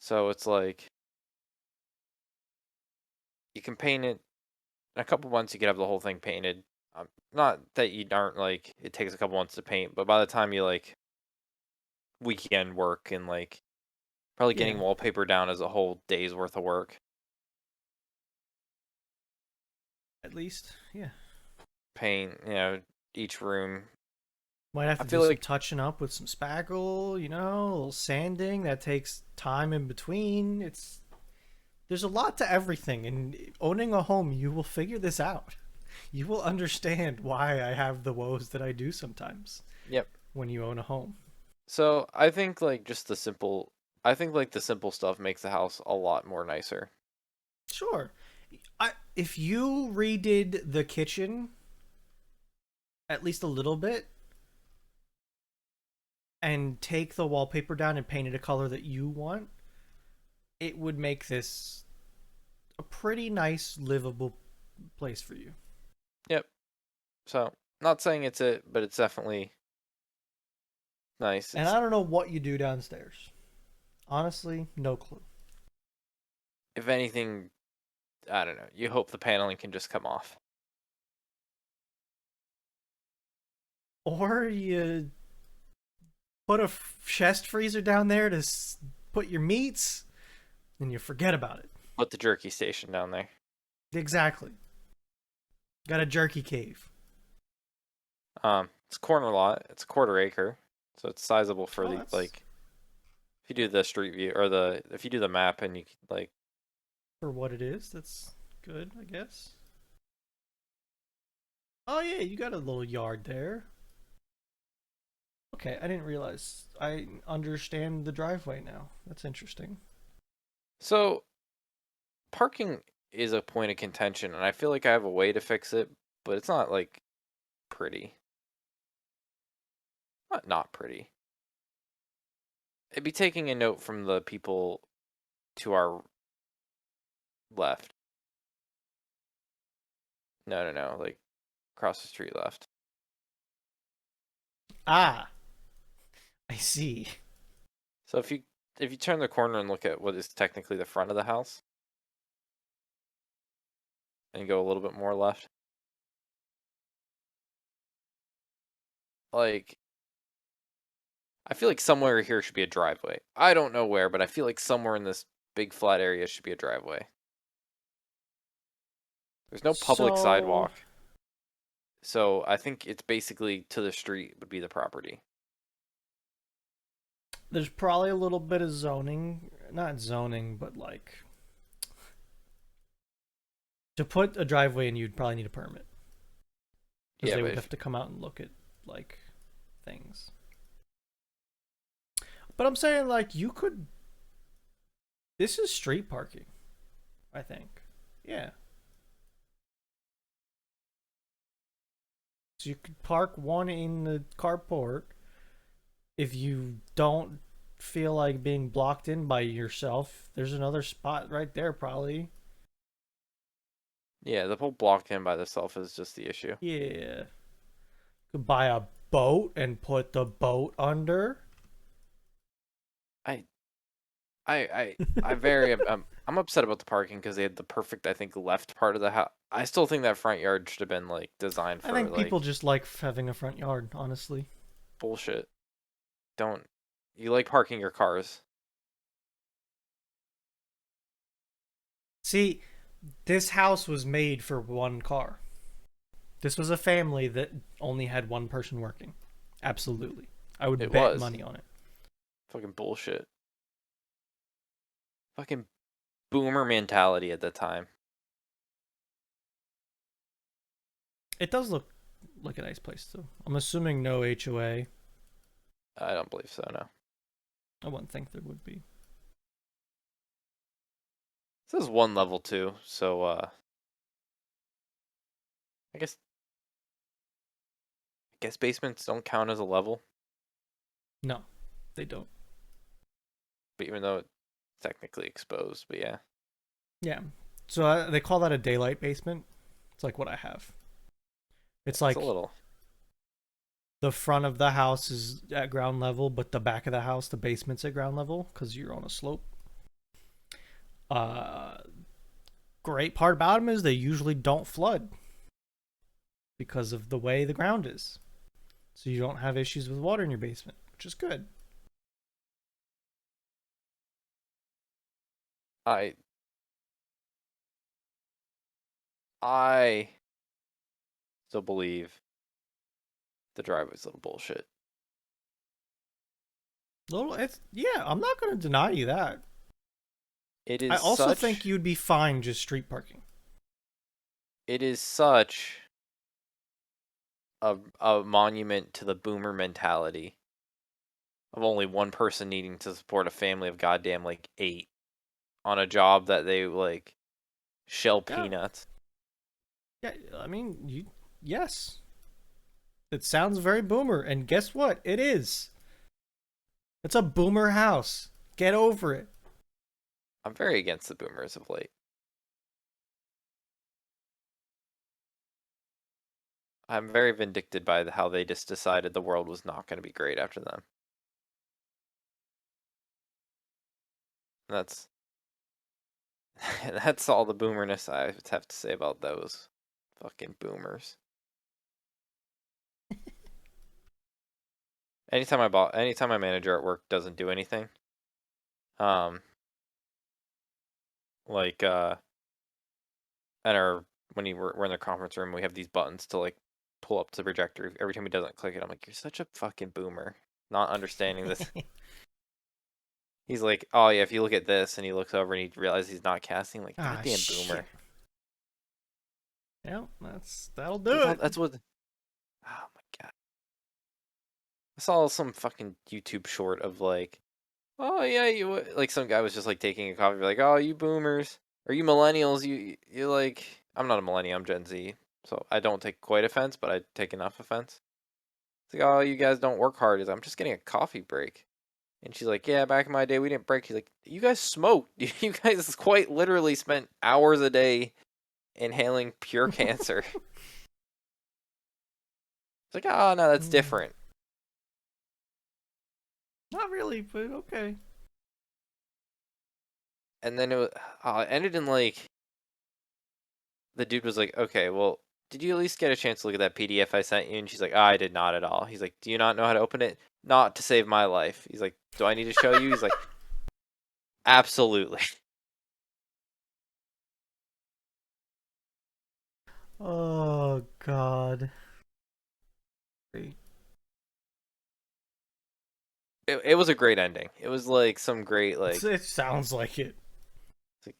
So it's like you can paint it in a couple months. You could have the whole thing painted. Not that you aren't like it takes a couple months to paint, but by the time you like weekend work and like probably Yeah, getting wallpaper down is a whole day's worth of work. at least. Yeah. Paint, each room. Might have I to do feel some like touching up with some spackle, a little sanding. That takes time in between. There's a lot to everything, and owning a home, you will figure this out. You will understand why I have the woes that I do sometimes yep. when you own a home. So I think like just the simple. I think like the simple stuff makes the house a lot more nicer. Sure. If you redid the kitchen at least a little bit and take the wallpaper down and paint it a color that you want, it would make this a pretty nice, livable place for you. Yep. So not saying it's it, but it's definitely nice. And It's I don't know what you do downstairs. Honestly, no clue. if anything, I don't know. You hope the paneling can just come off. Or you put a chest freezer down there to put your meats, and you forget about it. Put the jerky station down there. Exactly. Got a jerky cave. It's a corner lot. It's a quarter acre, so it's sizable for Oh, the that's like. If you do the street view or if you do the map and you like for what it is. That's good, I guess. Oh yeah, you got a little yard there. Okay, I didn't realize. I understand the driveway now. That's interesting. So parking is a point of contention, and I feel like I have a way to fix it, but it's not like pretty. Not pretty. It'd be taking a note from the people to our left. No, no, no, like across the street left. Ah, I see. So if you turn the corner and look at what is technically the front of the house and go a little bit more left, like I feel like somewhere here should be a driveway. I don't know where, but I feel like somewhere in this big flat area should be a driveway. There's no public So sidewalk. So I think it's basically to the street would be the property. there's probably a little bit of zoning, not zoning, but like to put a driveway in, you'd probably need a permit because Yeah, they but would have to come out and look at like things. But I'm saying like you could. This is street parking, I think. Yeah. So you could park one in the carport if you don't feel like being blocked in by yourself. There's another spot right there, probably. yeah, the whole blocked in by itself is just the issue. Yeah. Could buy a boat and put the boat under. I I very I'm upset about the parking because they had the perfect, I think, left part of the house. I still think that front yard should have been like designed I for think people like just like having a front yard, honestly. bullshit. Don't you like parking your cars? See, this house was made for one car. This was a family that only had one person working. Absolutely. I would It bet was money on it. fucking bullshit. Fucking boomer mentality at the time. It does look like a nice place, though. I'm assuming no HOA. I don't believe so. No, I wouldn't think there would be. this is one level too. So I guess basements don't count as a level, No, they don't. but even though it's technically exposed. But yeah, Yeah. So they call that a daylight basement. It's like what I have. It's it's a like little. the front of the house is at ground level, but the back of the house, the basement's at ground level because you're on a slope. Uh, Great part about them is they usually don't flood because of the way the ground is. So you don't have issues with water in your basement, which is good. I I still believe the driveway's a little bullshit. Little, it's yeah. I'm not going to deny you that. It I is also think such you'd be fine just street parking. it is such a monument to the boomer mentality of only one person needing to support a family of goddamn like 8 on a job that they like shell Yeah, peanuts. yeah. I mean, you yes. It sounds very boomer, and guess what? It is. It's a boomer house. Get over it. I'm very against the boomers of late. I'm very vindicted by how they just decided the world was not going to be great after them. That's that's all the boomerness I have to say about those fucking boomers. Anytime my manager at work doesn't do anything, um, like at our when we're in the conference room, we have these buttons to like pull up to the projector. Every time he doesn't click it, I'm like, you're such a fucking boomer, not understanding this. He's like, oh yeah, if you look at this, and he looks over and he realizes he's not casting, like, Ah, goddamn shit. boomer. Yeah, that'll do it. That's what. Oh my god! I saw some fucking YouTube short of like, oh yeah, like some guy was just like taking a coffee, like, oh you boomers or you millennials, you like. I'm not a millennial, I'm Gen Z, so I don't take quite offense, but I take enough offense. It's like, oh, you guys don't work hard. I'm just getting a coffee break. And she's like, yeah, back in my day, we didn't break. He's like, you guys smoked. You guys quite literally spent hours a day inhaling pure cancer. It's like, oh, no, that's Mm, different. not really, but okay. And then it ended in like, the dude was like, okay, well, did you at least get a chance to look at that PDF I sent you? And she's like, oh, I did not at all. He's like, do you not know how to open it? Not to save my life. He's like, do I need to show you? He's like, absolutely. Oh God. It was a great ending. It was like some great, like, It sounds like it. like,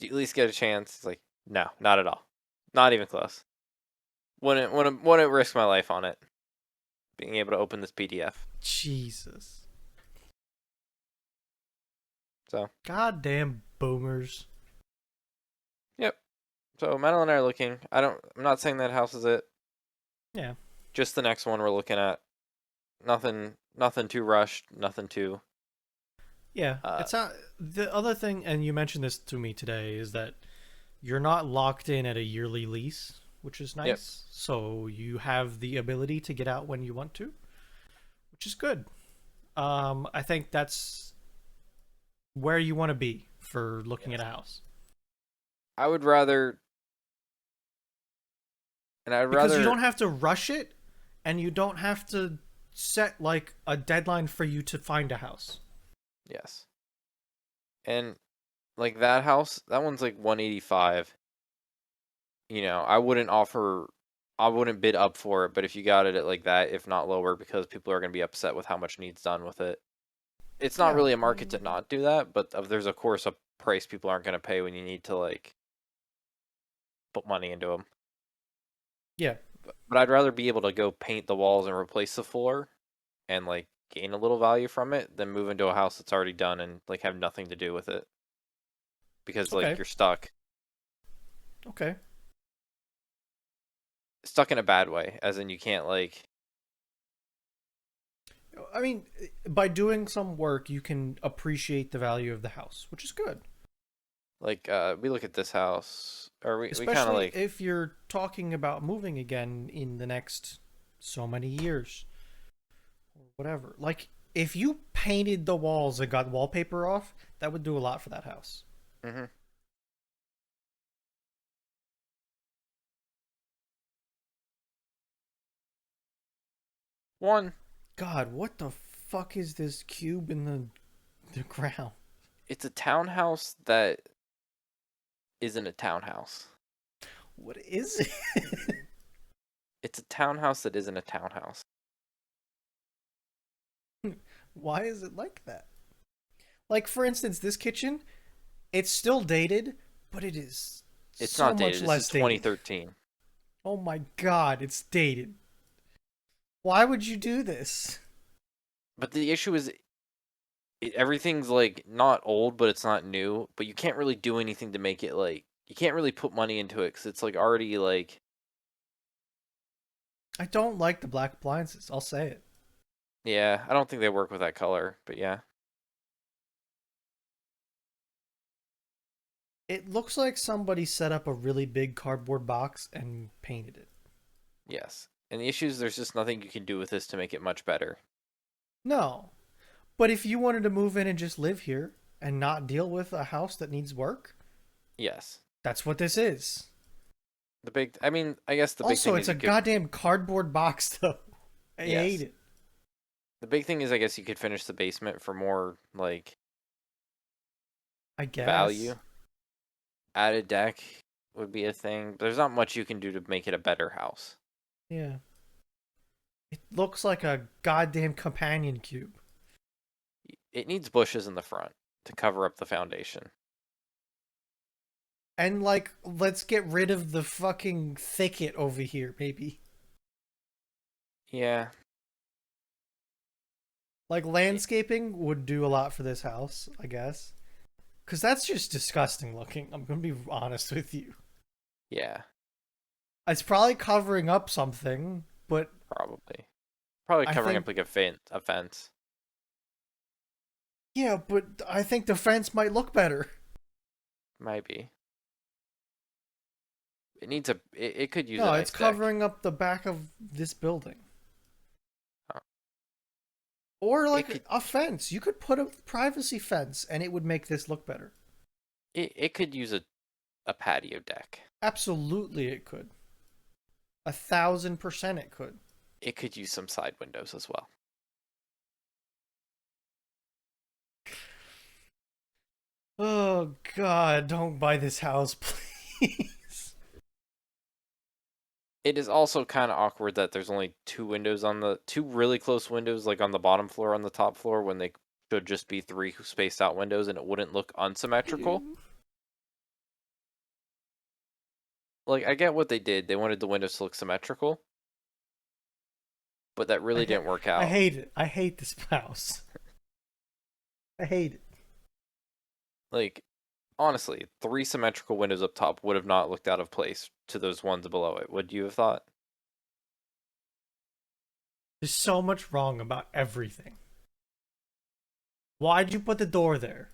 do you at least get a chance? He's like, no, not at all. Not even close. Wouldn't risk my life on it. Being able to open this PDF. Jesus. So, Goddamn boomers. yep. So Madeline and I are looking. I'm not saying that house is it. Yeah. Just the next one we're looking at. Nothing too rushed. Nothing too. Yeah. Uh, It's not the other thing, and you mentioned this to me today, is that you're not locked in at a yearly lease, which is yep. nice. So you have the ability to get out when you want to, which is good. I think that's where you want to be for looking at Yes. a house. I would rather, and I'd Because you rather. don't have to rush it and you don't have to set like a deadline for you to find a house. Yes. And like that house, that one's like 185. I wouldn't offer. I wouldn't bid up for it, but if you got it at like that, if not lower, because people are going to be upset with how much needs done with it. It's not Yeah. really a market to not do that, but there's of course a price people aren't going to pay when you need to like put money into them. Yeah. But I'd rather be able to go paint the walls and replace the floor and like gain a little value from it than move into a house that's already done and like have nothing to do with it because like Okay. you're Okay. stuck in a bad way, as in you can't like. I mean, by doing some work, you can appreciate the value of the house, which is good. We look at this house, or we kind of Especially like. if you're talking about moving again in the next so many years or whatever. Like, if you painted the walls and got wallpaper off, that would do a lot for that house. hmm One, God, what the fuck is this cube in the ground? it's a townhouse that isn't a townhouse. What is it? It's a townhouse that isn't a townhouse. Why is it like that? Like, for instance, this kitchen, it's still dated, but it is It's so not much dated. This is less dated. 2013. Oh my god, it's dated. Why would you do this? But the issue is everything's like not old, but it's not new. But you can't really do anything to make it like you can't really put money into it because it's like already like. I don't like the black appliances, I'll say it. Yeah, I don't think they work with that color, but yeah. It looks like somebody set up a really big cardboard box and painted it. Yes. And the issue is there's just nothing you can do with this to make it much better. No. But if you wanted to move in and just live here and not deal with a house that needs work, Yes. that's what this is. I mean, I guess the big Also, thing it's is a you could. goddamn cardboard box, though. I hate Yes. it. The big thing is I guess you could finish the basement for more like I guess. value. Added deck would be a thing. But there's not much you can do to make it a better house. Yeah. It looks like a goddamn companion cube. It needs bushes in the front to cover up the foundation. And like, let's get rid of the fucking thicket over here, maybe. Yeah. Like landscaping would do a lot for this house, I guess. Cause that's just disgusting looking. I'm gonna be honest with you. Yeah. It's probably covering up something, but Probably. Probably I covering think up like a fence. yeah, but I think the fence might look better. Might be. It needs a. It could use a No, it's nice deck. covering up the back of this building. Uh, Or It like could. a fence. You could put a privacy fence and it would make this look better. It could use a patio deck. Absolutely it could. 1,000% it could. It could use some side windows as well. Oh god, don't buy this house, please. It is also kind of awkward that there's only two windows on the two really close windows, like on the bottom floor, on the top floor, when they should just be three spaced out windows, and it wouldn't look unsymmetrical. Like I get what they did; they wanted the windows to look symmetrical, but that really didn't work I out. hate it. I hate this house. I hate it. Like honestly, three symmetrical windows up top would have not looked out of place to those ones below it. Would you have thought? There's so much wrong about everything. Why'd you put the door there?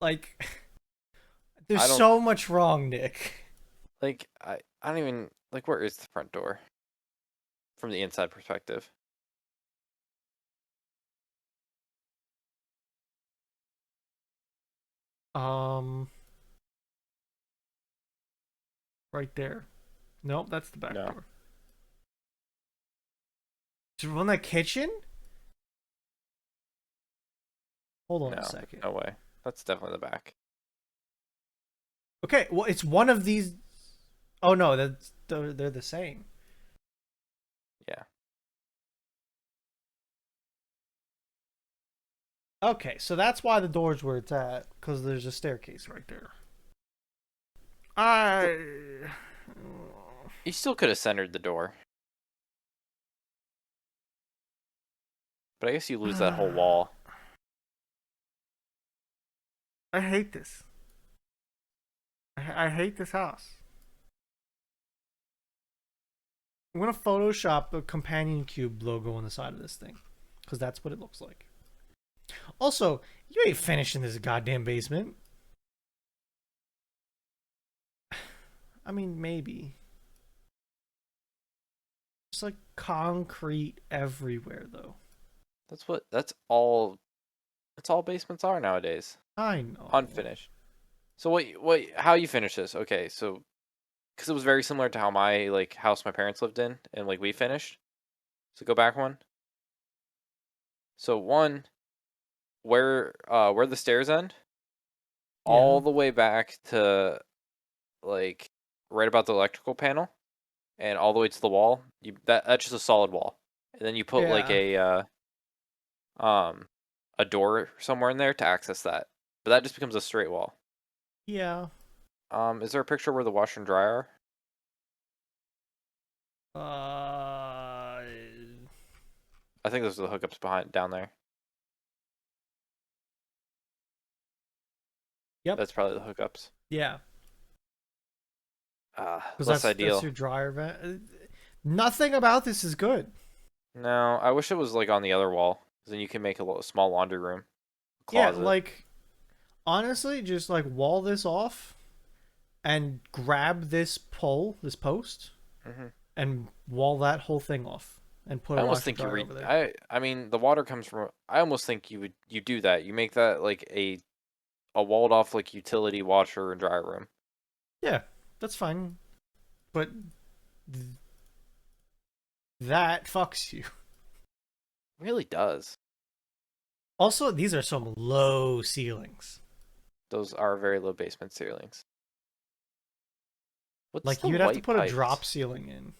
Like, there's I don't so much wrong, Nick. like. I don't even like. Where is the front door from the inside perspective? Um, right there. Nope, that's the back No, door. Is it on that kitchen? Hold on a no, second. no way. That's definitely the back. Okay, well, it's one of these. Oh no, they're the same. Yeah. Okay, so that's why the door's where it's at, because there's a staircase right there. I You still could have centered the door, but I guess you lose that whole wall. I hate this. I hate this house. I'm gonna Photoshop a companion cube logo on the side of this thing, because that's what it looks like. Also, you ain't finishing this goddamn basement. I mean, maybe. It's like concrete everywhere, though. That's all basements are nowadays. I know. Unfinished. So how you finish this? Okay, so because it was very similar to how my like house my parents lived in and like we finished. So go back one. So one where the stairs end, Yeah. all the way back to like right about the electrical panel and all the way to the wall. That's just a solid wall. And then you put like Yeah. um a door somewhere in there to access that. But that just becomes a straight wall. Yeah. Is there a picture where the washer and dryer Uh. I think those are the hookups behind down there. Yep. That's probably the hookups. Yeah. Because Less that's ideal. your dryer vent. Nothing about this is good. No, I wish it was like on the other wall. 'Cause then you can make a little small laundry room, Yeah, closet. like honestly, just like wall this off and grab this pole, this post, hmm and wall that whole thing off and put I a almost washer think you dryer read. over there. I mean, the water comes from. I almost think you do that. You make that like a walled off like utility washer and dryer room. Yeah, that's fine. But th- that fucks you. It really does. Also, these are some low ceilings. Those are very low basement ceilings. What's Like the you'd have to white put a drop pipes? ceiling in.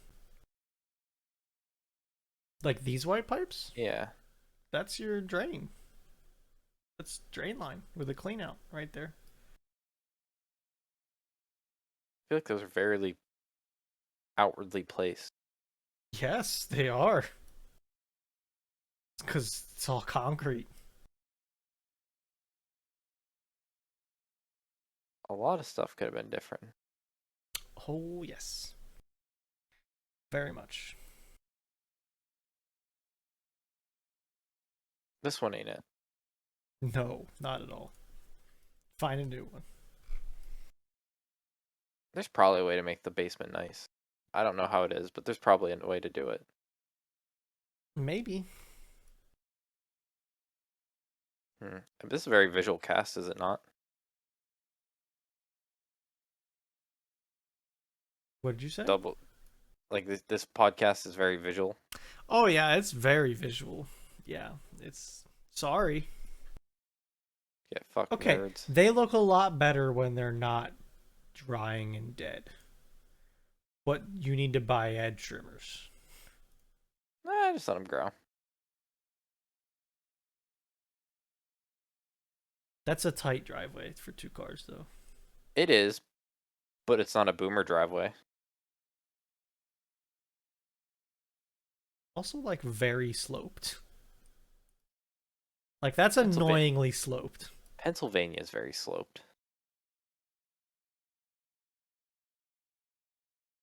Like these white pipes? Yeah. That's your drain. That's drain line with a clean out right there. feel like those are very outwardly placed. Yes, they are. Because it's all concrete. A lot of stuff could have been different. Oh, yes. Very much. This one ain't it. No, not at all. Find a new one. There's probably a way to make the basement nice. I don't know how it is, but there's probably a way to do it. Maybe. This is a very visual cast, is it not? What did you say? Double, like this podcast is very visual. Oh, yeah, it's very visual. Yeah, it's. Sorry. Yeah, fuck Okay, nerds. they look a lot better when they're not drying and dead. But you need to buy edge trimmers. Nah, just let them grow. That's a tight driveway for 2 cars, though. It is, but it's not a boomer driveway. Also, like, very sloped. Like, that's Pennsylvania. annoyingly sloped. Pennsylvania is very sloped.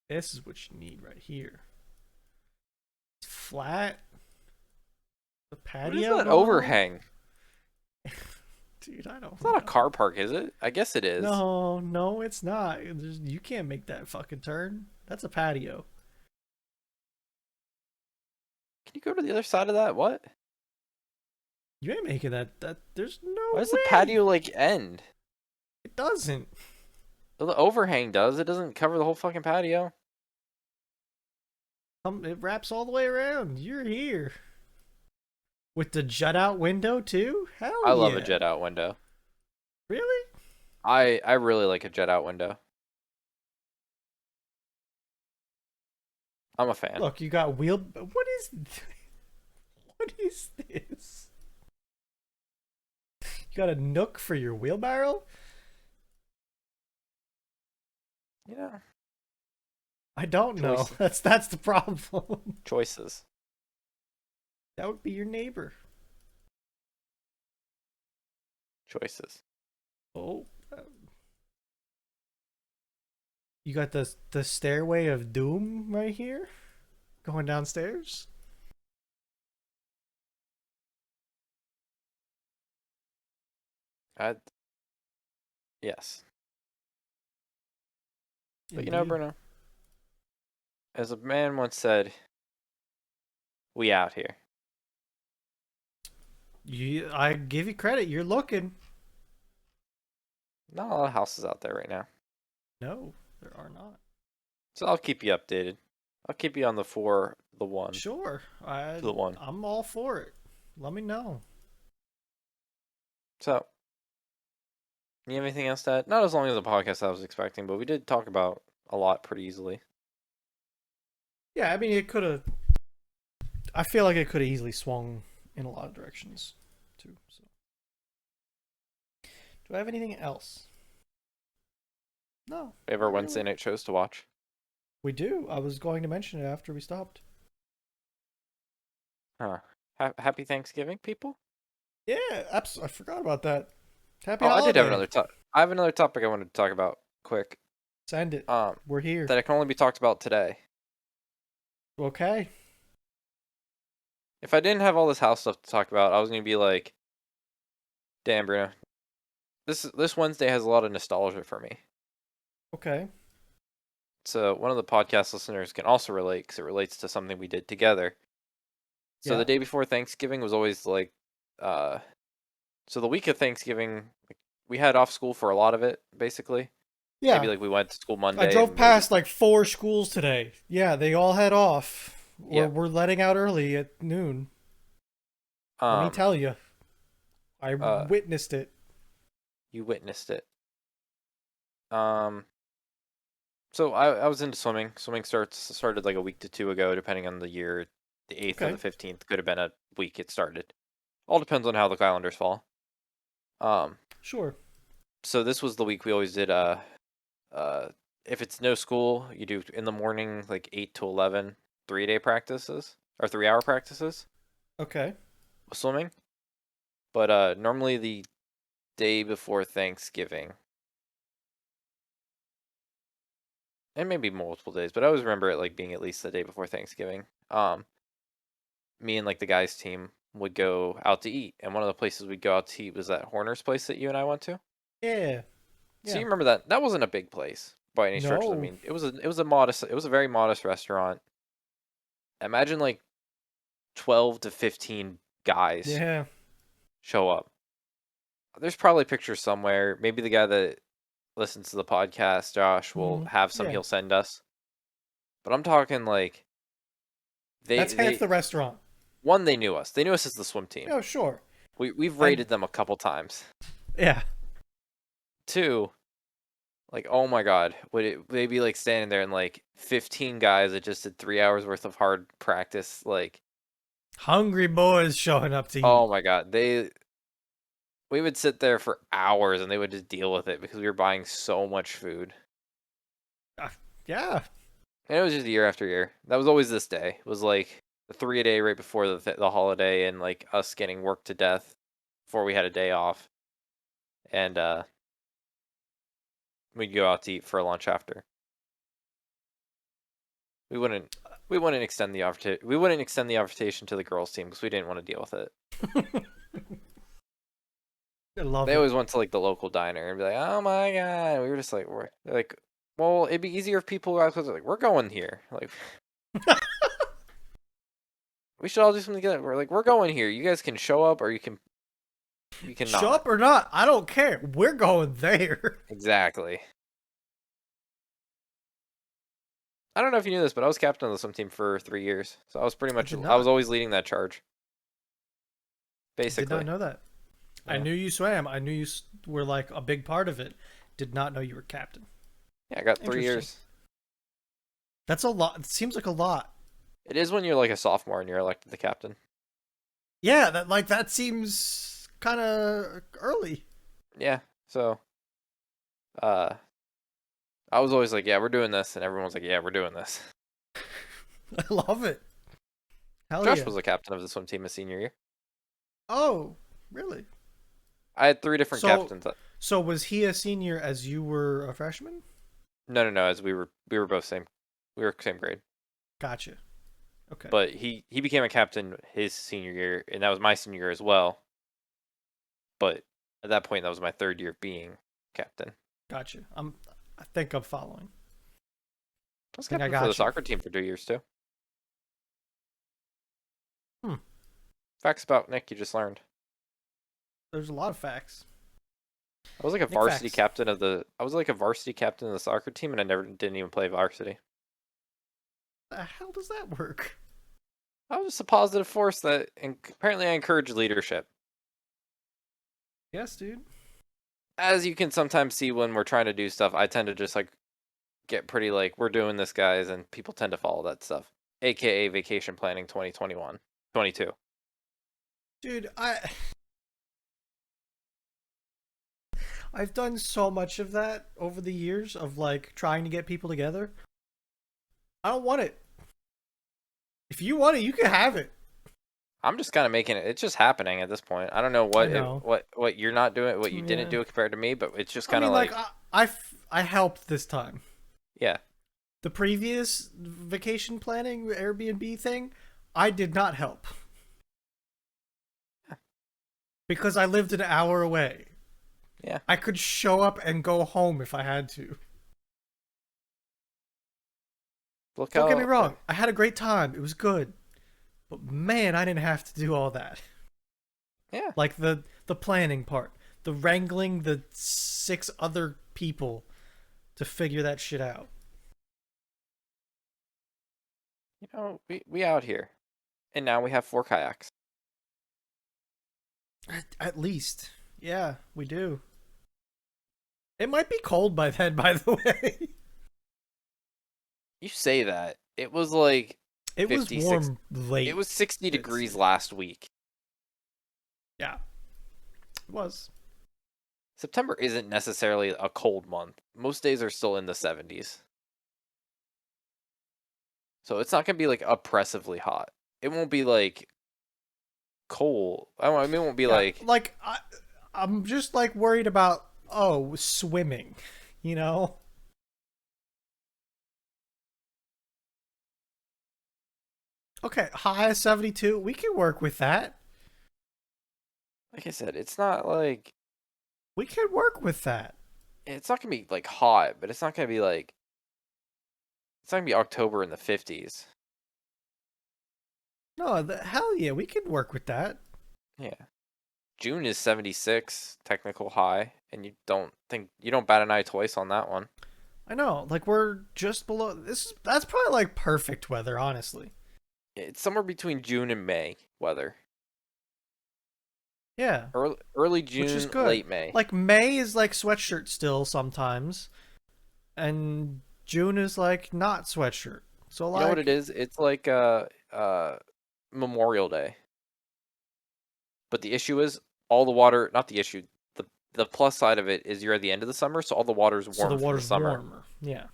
This is what you need right here. It's flat. The patio. What is that wall? overhang? Dude, I don't It's know. not a car park, is it? I guess it is. No, it's not. You can't make that fucking turn. That's a patio. Can you go to the other side of that? What? You ain't making that. There's no Why does way. the patio like end? It doesn't. Well, the overhang does. It doesn't cover the whole fucking patio. It wraps all the way around. You're here. With the jut out window too? Hell I yeah. love a jet out window. Really? I really like a jet out window. I'm a fan. Look, you got what is what is this? You got a nook for your wheelbarrow? Yeah. I don't know. Choices. That's the problem. Choices. That would be your neighbor. Choices. Oh. You got the stairway of doom right here? Going downstairs? Yes. But you Indeed. know, Bruno, as a man once said, we out here. I give you credit. You're looking. Not a lot of houses out there right now. No, there are not. So I'll keep you updated. I'll keep you on the one. Sure. The one. I'm all for it. Let me know. So, you have anything else to add? Not as long as the podcast I was expecting, but we did talk about a lot pretty easily. Yeah, I mean, it could have. I feel like it could have easily swung in a lot of directions, too. So, do I have anything else? No. We have our not Wednesday really. night shows to watch. We do. I was going to mention it after we stopped. Huh. Happy Thanksgiving, people. Yeah, absolutely. I forgot about that. Happy Oh, holiday. I did have another topic. I have another topic I wanted to talk about quick. Send it. We're here. That it can only be talked about today. Okay. If I didn't have all this house stuff to talk about, I was gonna be like, damn, Bruno. This Wednesday has a lot of nostalgia for me. Okay. So one of the podcast listeners can also relate because it relates to something we did together. So Yeah. the day before Thanksgiving was always like, so the week of Thanksgiving, we had off school for a lot of it, basically. Yeah. Maybe like we went to school Monday. I drove past like 4 schools today. Yeah, they all had off. Or we're letting out early at noon. Let me tell you. I witnessed it. You witnessed it. So I was into swimming. Swimming started like a week to 2 ago, depending on the year. The 8th or the 15th could have been a week it started. All depends on how the calendars fall. Sure. So this was the week we always did if it's no school, you do in the morning like 8 to 11, 3-day practices or 3-hour practices Okay. with swimming. But normally the day before Thanksgiving, and maybe multiple days, but I always remember it like being at least the day before Thanksgiving. Me and like the guys team would go out to eat, and one of the places we'd go out to eat was that Horner's place that you and I went to. Yeah. So Yeah. you remember that? That wasn't a big place by any stretch of the No. mean. It was a very modest restaurant. Imagine like 12 to 15 guys Yeah. show up. There's probably pictures somewhere. Maybe the guy that listens to the podcast, Josh, will have some Yeah. he'll send us. But I'm talking like That's half they the restaurant. one, they knew us. They knew us as the swim team. Oh, sure. We've I rated them a couple times. yeah. Two, like, oh my god, they'd be like standing there and like 15 guys that just did 3 hours worth of hard practice, like, Hungry boys showing up to eat. oh my god, we would sit there for hours and they would just deal with it because we were buying so much food. Uh, yeah. And it was just year after year. That was always this day. It was like the 3-a-day right before the holiday, and like us getting worked to death before we had a day off. And we'd go out to eat for lunch after. We wouldn't we wouldn't extend the invitation to the girls team because we didn't want to deal with it. I love They it. always went to like the local diner and be like, "Oh my god!" We were just like, they're like, well, it'd be easier if people guys was like, "We're going here." Like, we should all do something together. We're like, "We're going here. You guys can show up, or you can Show not." up or not, I don't care. We're going there. Exactly. I don't know if you knew this, but I was captain of the swim team for 3 years, so I was pretty much did I was not. always leading that charge. Did not Basically, know that. I yeah. knew you swam. I knew you were like a big part of it. Did not know you were captain. Yeah, I got 3 Interesting. years. That's a lot. It seems like a lot. It is when you're like a sophomore and you're elected the captain. Yeah, that seems kind of early. Yeah, so uh, I was always like, "Yeah, we're doing this," and everyone was like, "Yeah, we're doing this." I love it. Hell Josh yeah. was the captain of the swim team his senior year. Oh, really? I had 3 different So, captains. so was he a senior as you were a freshman? No, as we were both we were same grade. Gotcha. Okay. But he became a captain his senior year, and that was my senior year as well. But at that point, that was my 3rd year being captain. Gotcha. I think I'm following. I was I think I captain for the got you. soccer team for 2 years too. Hmm. Facts about Nick you just learned. There's a lot of facts. I was like a Nick varsity facts. captain of the I was like a varsity captain of the soccer team, and I never didn't even play varsity. The hell does that work? I was just a positive force that, and apparently I encourage leadership. Yes, dude. As you can sometimes see when we're trying to do stuff, I tend to just like get pretty like, we're doing this, guys, and people tend to follow that stuff. AKA vacation planning 2021, 22. Dude, I've done so much of that over the years of like trying to get people together. I don't want it. If you want it, you can have it. I'm just kind of making it. It's just happening at this point. I don't know I know. what you're not doing, what you didn't Yeah. do compared to me, but it's just I kind of mean, like like, I helped this time. yeah, The previous vacation planning Airbnb thing, I did not help because I lived an hour away. yeah. I could show up and go home if I had to. Look Don't get me how, wrong. I had a great time. It was good. But man, I didn't have to do all that. yeah. Like the planning part, the wrangling the 6 other people to figure that shit out. You know, we out here, and now we have 4 kayaks. At least. Yeah, we do. It might be cold by then, by the way. You say that. It was like It was 56. warm late. It was 60 this degrees year. last week. Yeah. It was. September isn't necessarily a cold month. Most days are still in the 70s. So it's not going to be like oppressively hot. It won't be like cold. I mean, it won't be Yeah, like, like I'm just like worried about swimming, you know? Okay, high of 72. We can work with that. like I said, it's not like, We can work with that. it's not going to be like hot, but it's not going to be like, it's not going to be October in the 50s. No, hell yeah, we can work with that. Yeah. June is 76 technical high, and you don't bat an eye twice on that one. I know, like we're just below. That's probably like perfect weather, honestly. It's somewhere between June and May weather. Yeah, Early which is June, good. late May. Like May is like sweatshirt still sometimes, and June is like not sweatshirt. So You know what it like, is? It's like Memorial Day. But the issue is all the water, not the issue. The plus side of it is you're at the end of the summer, so all the water's so the warm from the water's summer. warmer. Yeah.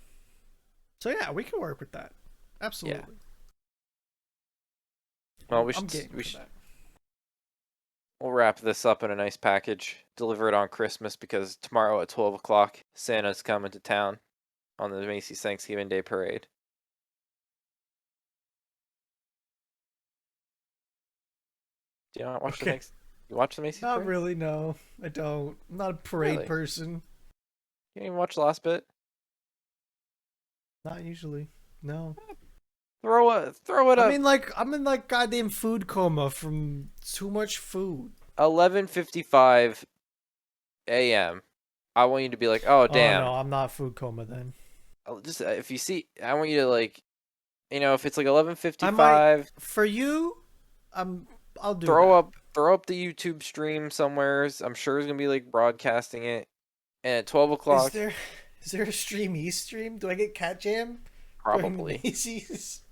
So yeah, we can work with that. Yeah. Absolutely. Well, I'm game we for should that. we'll wrap this up in a nice package. Deliver it on Christmas because tomorrow at 12 o'clock, Santa's coming to town on the Macy's Thanksgiving Day Parade. Do you not watch Okay. You watch the Macy's Not Parade? really. No, I don't. I'm not a parade Really? person. You didn't even watch the last bit? Not usually. No. Throw it I up. mean, like I'm in like goddamn food coma from too much food. 11:55 a.m. I want you to be like, oh Oh damn. no, I'm not food coma then. Just if you see, I want you to like, if it's like I might 11:55, for you. I'm. I'll do that. throw up the YouTube stream somewheres. I'm sure it's gonna be like broadcasting it. And at 12 Is o'clock, there is there a stream? Do I get cat jam during probably. Macy's?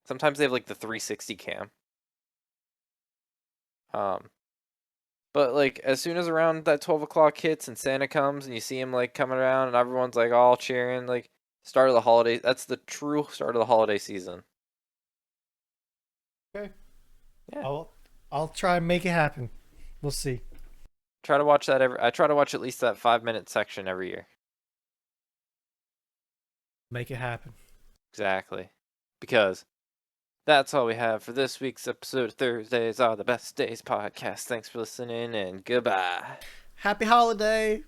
Sometimes they have like the 360 cam. Um, but like as soon as around that 12 o'clock hits and Santa comes and you see him like coming around and everyone's like all cheering, like start of the holiday. That's the true start of the holiday season. Okay. Yeah. I'll try and make it happen. We'll see. Try to watch that I try to watch at least that 5 minute section every year. Make it happen. Exactly. Because that's all we have for this week's episode. Thursdays are the best days podcast. Thanks for listening and goodbye. Happy holiday.